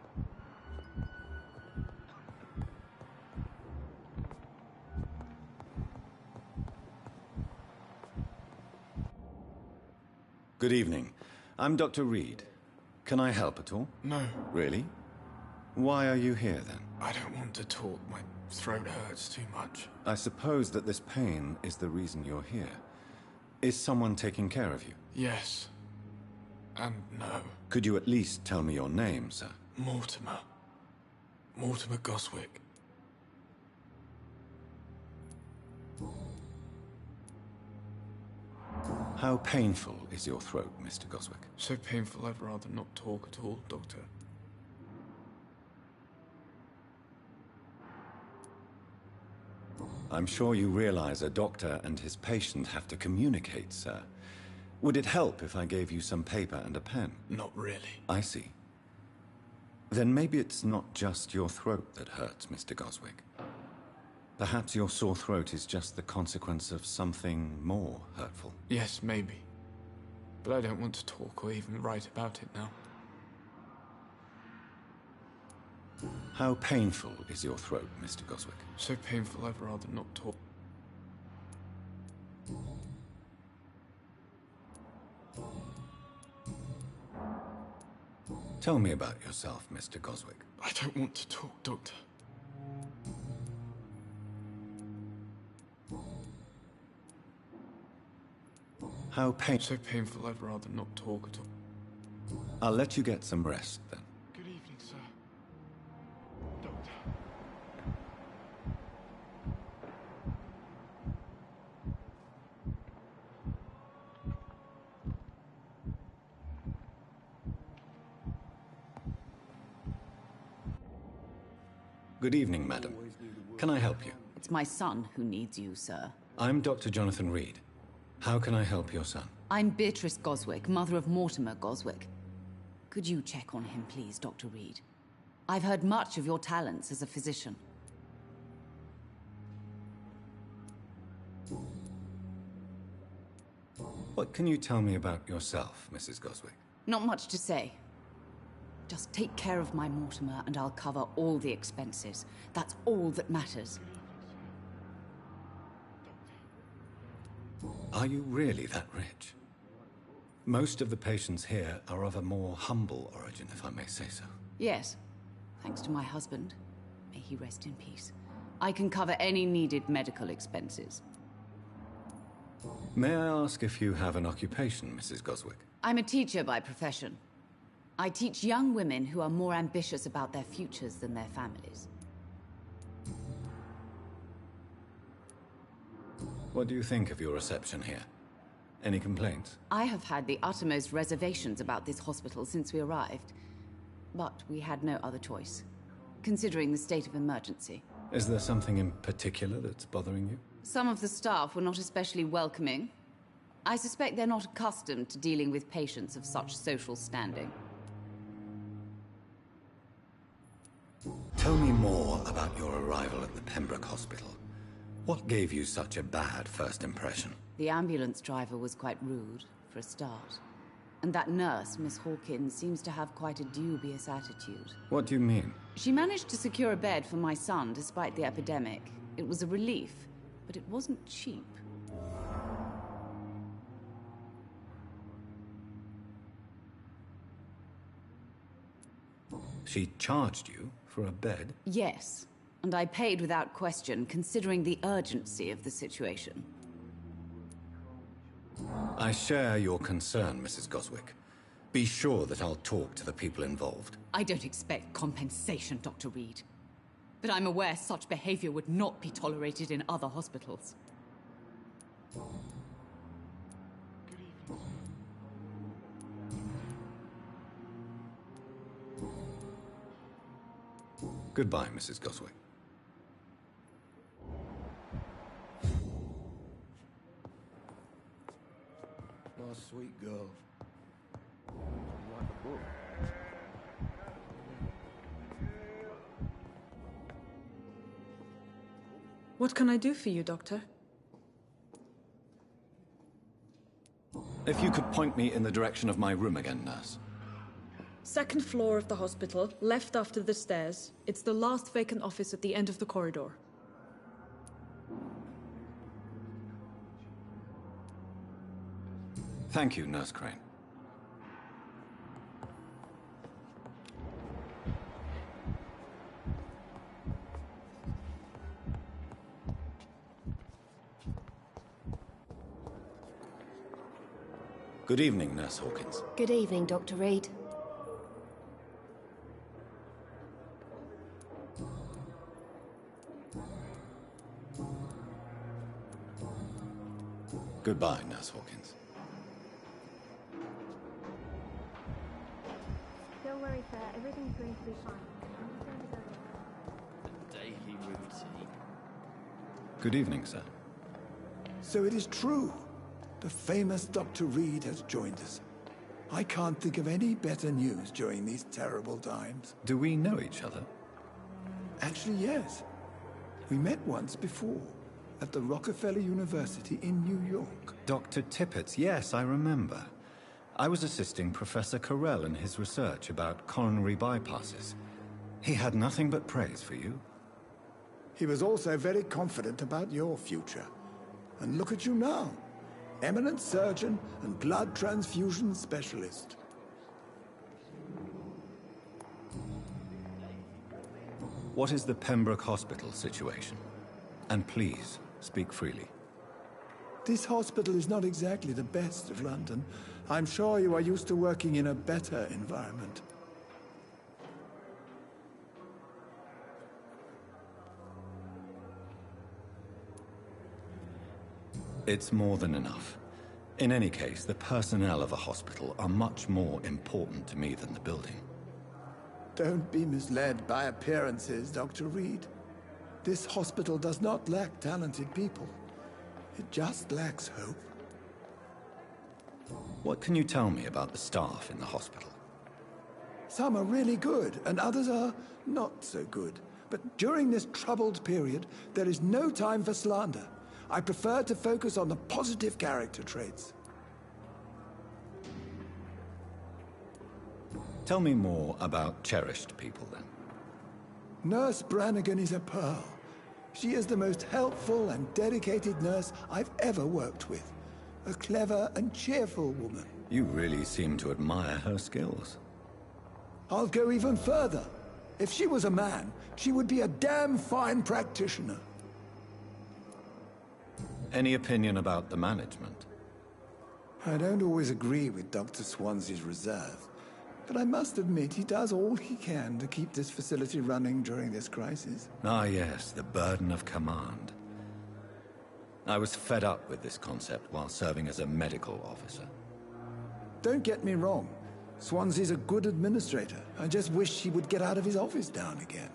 [SPEAKER 2] Good evening. I'm Dr. Reed. Can I help at all?
[SPEAKER 11] No.
[SPEAKER 2] Really? Why are you here, then?
[SPEAKER 11] I don't want to talk. My throat hurts too much.
[SPEAKER 2] I suppose that this pain is the reason you're here. Is someone taking care of you?
[SPEAKER 11] Yes. And no.
[SPEAKER 2] Could you at least tell me your name, sir?
[SPEAKER 11] Mortimer. Mortimer Goswick.
[SPEAKER 2] How painful is your throat, Mr. Goswick?
[SPEAKER 11] So painful I'd rather not talk at all, Doctor.
[SPEAKER 2] I'm sure you realize a doctor and his patient have to communicate, sir. Would it help if I gave you some paper and a pen?
[SPEAKER 11] Not really.
[SPEAKER 2] I see. Then maybe it's not just your throat that hurts, Mr. Goswick. Perhaps your sore throat is just the consequence of something more hurtful.
[SPEAKER 11] Yes, maybe. But I don't want to talk or even write about it now.
[SPEAKER 2] How painful is your throat, Mr. Goswick?
[SPEAKER 11] So painful I'd rather not talk.
[SPEAKER 2] Tell me about yourself, Mr. Goswick.
[SPEAKER 11] I don't want to talk, Doctor.
[SPEAKER 2] How
[SPEAKER 11] So painful I'd rather not talk at all.
[SPEAKER 2] I'll let you get some rest, then.
[SPEAKER 11] Good evening, sir. Doctor.
[SPEAKER 2] Good evening, madam. Can I help you?
[SPEAKER 20] It's my son who needs you, sir.
[SPEAKER 2] I'm Dr. Jonathan Reed. How can I help your son?
[SPEAKER 20] I'm Beatrice Goswick, mother of Mortimer Goswick. Could you check on him, please, Dr. Reed? I've heard much of your talents as a physician.
[SPEAKER 2] What can you tell me about yourself, Mrs. Goswick?
[SPEAKER 20] Not much to say. Just take care of my Mortimer and I'll cover all the expenses. That's all that matters.
[SPEAKER 2] Are you really that rich? Most of the patients here are of a more humble origin, if I may say so.
[SPEAKER 20] Yes, thanks to my husband. May he rest in peace. I can cover any needed medical expenses.
[SPEAKER 2] May I ask if you have an occupation, Mrs. Goswick?
[SPEAKER 20] I'm a teacher by profession. I teach young women who are more ambitious about their futures than their families.
[SPEAKER 2] What do you think of your reception here? Any complaints?
[SPEAKER 20] I have had the uttermost reservations about this hospital since we arrived. But we had no other choice, considering the state of emergency.
[SPEAKER 2] Is there something in particular that's bothering you?
[SPEAKER 20] Some of the staff were not especially welcoming. I suspect they're not accustomed to dealing with patients of such social standing.
[SPEAKER 2] Tell me more about your arrival at the Pembroke Hospital. What gave you such a bad first impression?
[SPEAKER 20] The ambulance driver was quite rude, for a start. And that nurse, Miss Hawkins, seems to have quite a dubious attitude.
[SPEAKER 2] What do you mean?
[SPEAKER 20] She managed to secure a bed for my son despite the epidemic. It was a relief, but it wasn't cheap.
[SPEAKER 2] She charged you for a bed?
[SPEAKER 20] Yes, and I paid without question, considering the urgency of the situation.
[SPEAKER 2] I share your concern, Mrs. Goswick. Be sure that I'll talk to the people involved.
[SPEAKER 20] I don't expect compensation, Dr. Reed. But I'm aware such behavior would not be tolerated in other hospitals.
[SPEAKER 2] Goodbye, Mrs. Goswick.
[SPEAKER 10] My sweet girl. Like a book.
[SPEAKER 15] What can I do for you, Doctor?
[SPEAKER 2] If you could point me in the direction of my room again, nurse.
[SPEAKER 15] Second floor of the hospital, left after the stairs. It's the last vacant office at the end of the corridor.
[SPEAKER 2] Thank you, Nurse Crane. Good evening, Nurse Hawkins.
[SPEAKER 9] Good evening, Dr. Reed.
[SPEAKER 2] Goodbye, Nurse Hawkins.
[SPEAKER 21] Don't worry, sir. Everything's going to be fine.
[SPEAKER 16] Daily routine.
[SPEAKER 2] Good evening, sir.
[SPEAKER 12] So it is true. The famous Dr. Reed has joined us. I can't think of any better news during these terrible times.
[SPEAKER 2] Do we know each other?
[SPEAKER 12] Actually, yes. We met once before, at the Rockefeller University in New York.
[SPEAKER 2] Dr. Tippett, yes, I remember. I was assisting Professor Carell in his research about coronary bypasses. He had nothing but praise for you.
[SPEAKER 12] He was also very confident about your future. And look at you now. Eminent surgeon and blood transfusion specialist.
[SPEAKER 2] What is the Pembroke Hospital situation? And please, speak freely.
[SPEAKER 12] This hospital is not exactly the best of London. I'm sure you are used to working in a better environment.
[SPEAKER 2] It's more than enough. In any case, the personnel of a hospital are much more important to me than the building.
[SPEAKER 12] Don't be misled by appearances, Dr. Reed. This hospital does not lack talented people. It just lacks hope.
[SPEAKER 2] What can you tell me about the staff in the hospital?
[SPEAKER 12] Some are really good, and others are not so good. But during this troubled period, there is no time for slander. I prefer to focus on the positive character traits.
[SPEAKER 2] Tell me more about cherished people, then.
[SPEAKER 12] Nurse Brannigan is a pearl. She is the most helpful and dedicated nurse I've ever worked with. A clever and cheerful woman.
[SPEAKER 2] You really seem to admire her skills.
[SPEAKER 12] I'll go even further. If she was a man, she would be a damn fine practitioner.
[SPEAKER 2] Any opinion about the management?
[SPEAKER 12] I don't always agree with Dr. Swansea's reserve, but I must admit he does all he can to keep this facility running during this crisis.
[SPEAKER 2] Ah, yes, the burden of command. I was fed up with this concept while serving as a medical officer.
[SPEAKER 12] Don't get me wrong. Swansea's a good administrator. I just wish he would get out of his office now and again.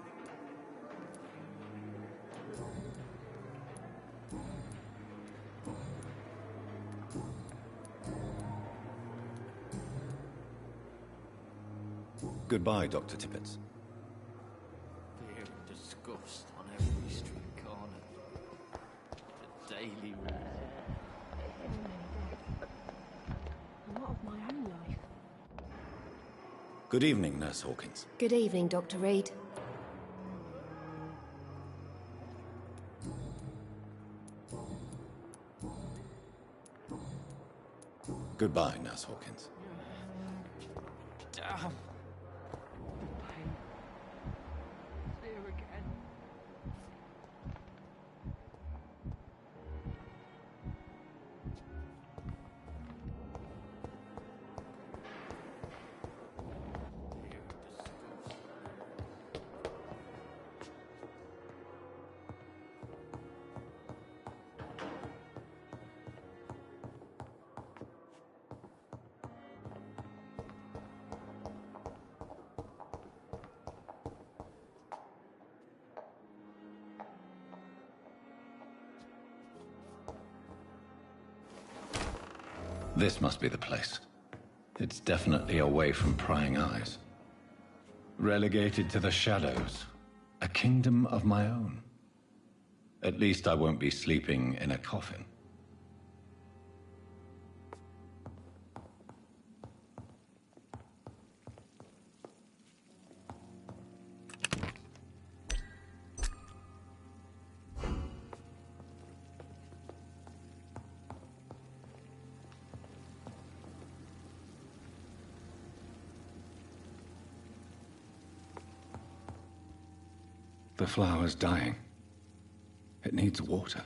[SPEAKER 2] Goodbye, Dr. Tippett.
[SPEAKER 16] Fear and disgust on every street corner. The daily
[SPEAKER 21] A lot of my own life.
[SPEAKER 2] Good evening, Nurse Hawkins.
[SPEAKER 9] Good evening, Dr. Reed.
[SPEAKER 2] Goodbye, Nurse Hawkins.
[SPEAKER 16] Damn. Pain. It's here again.
[SPEAKER 2] This must be the place. It's definitely away from prying eyes. Relegated to the shadows. A kingdom of my own. At least I won't be sleeping in a coffin. The flower's dying. It needs water.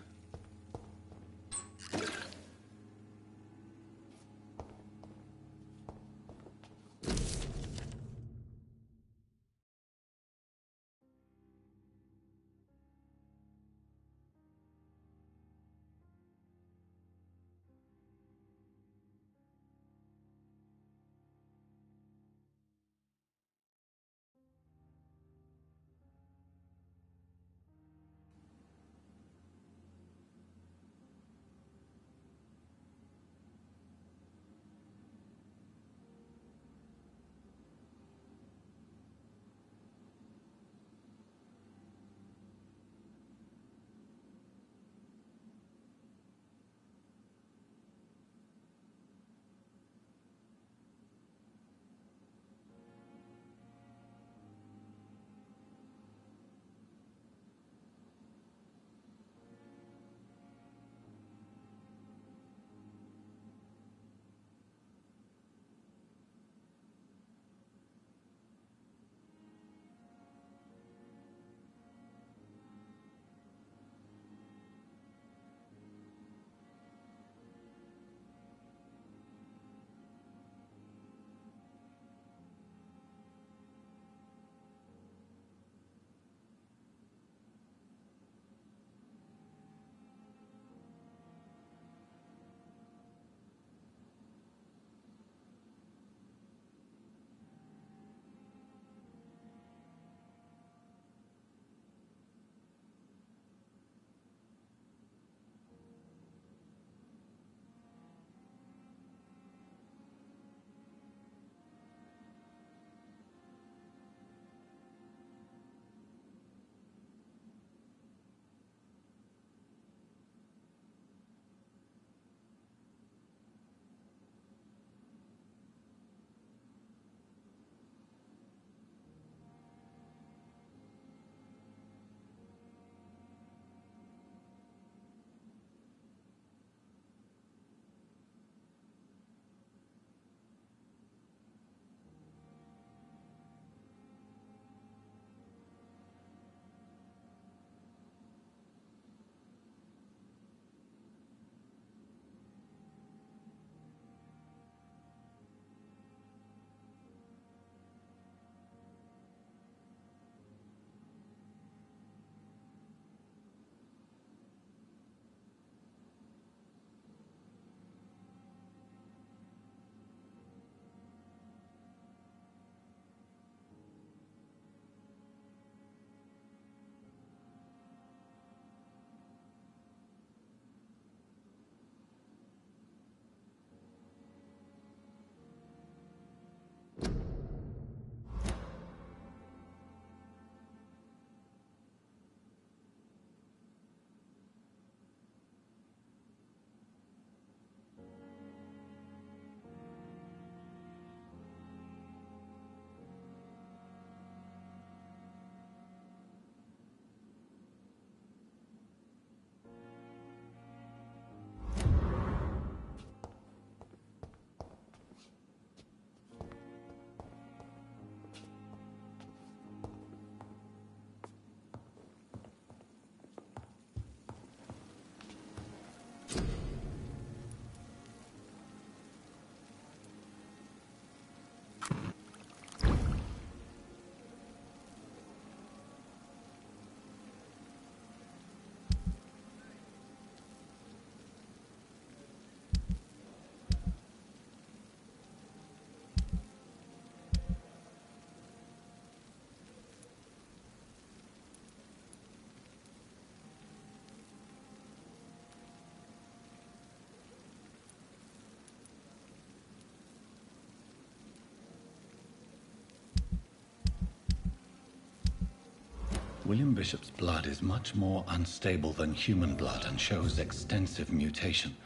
[SPEAKER 13] William Bishop's blood is much more unstable than human blood and shows extensive mutation.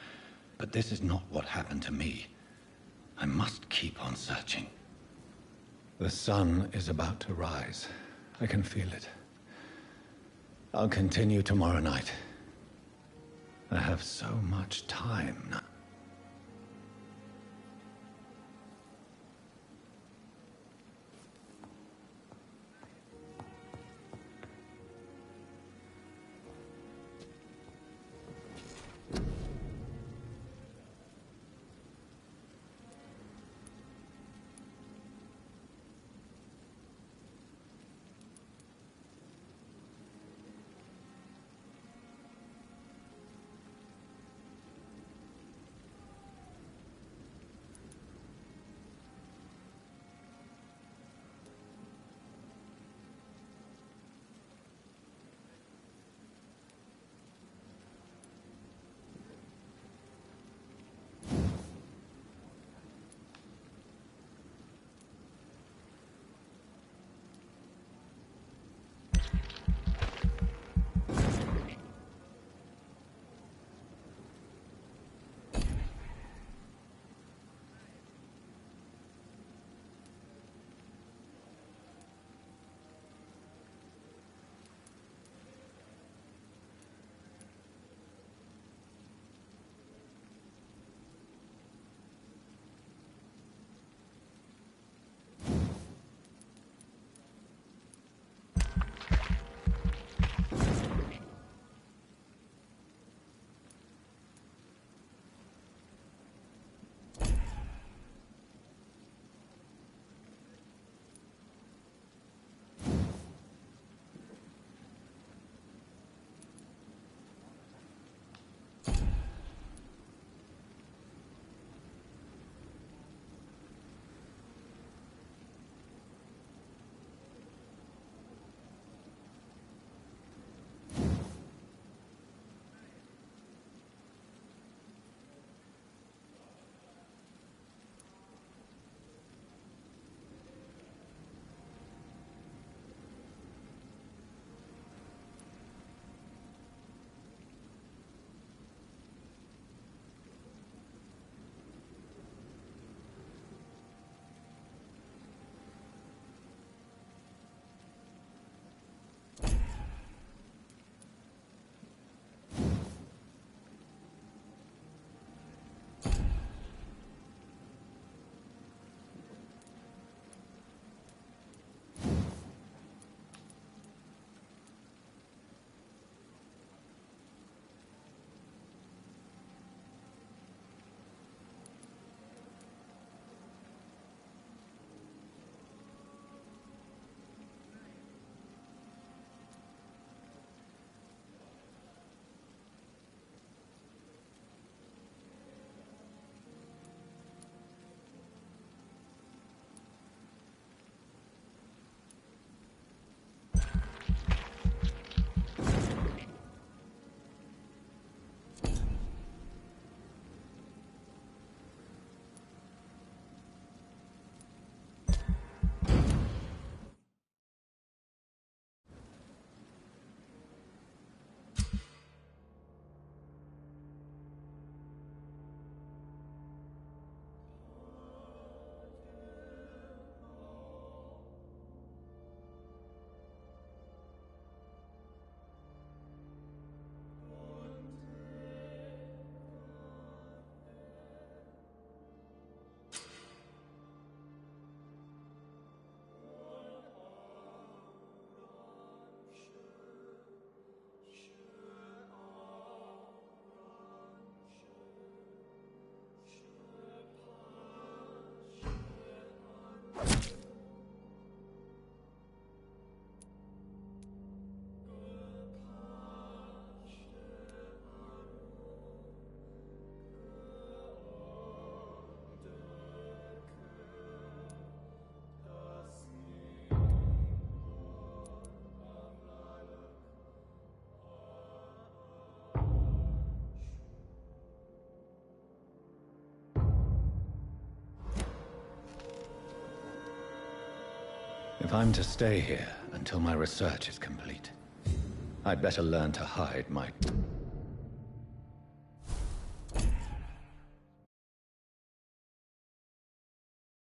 [SPEAKER 13] But this is not what happened to me. I must keep on searching.
[SPEAKER 2] The sun is about to rise. I can feel it. I'll continue tomorrow night. I have so much time now.
[SPEAKER 13] If I'm to stay here until my research is complete, I'd better learn to hide my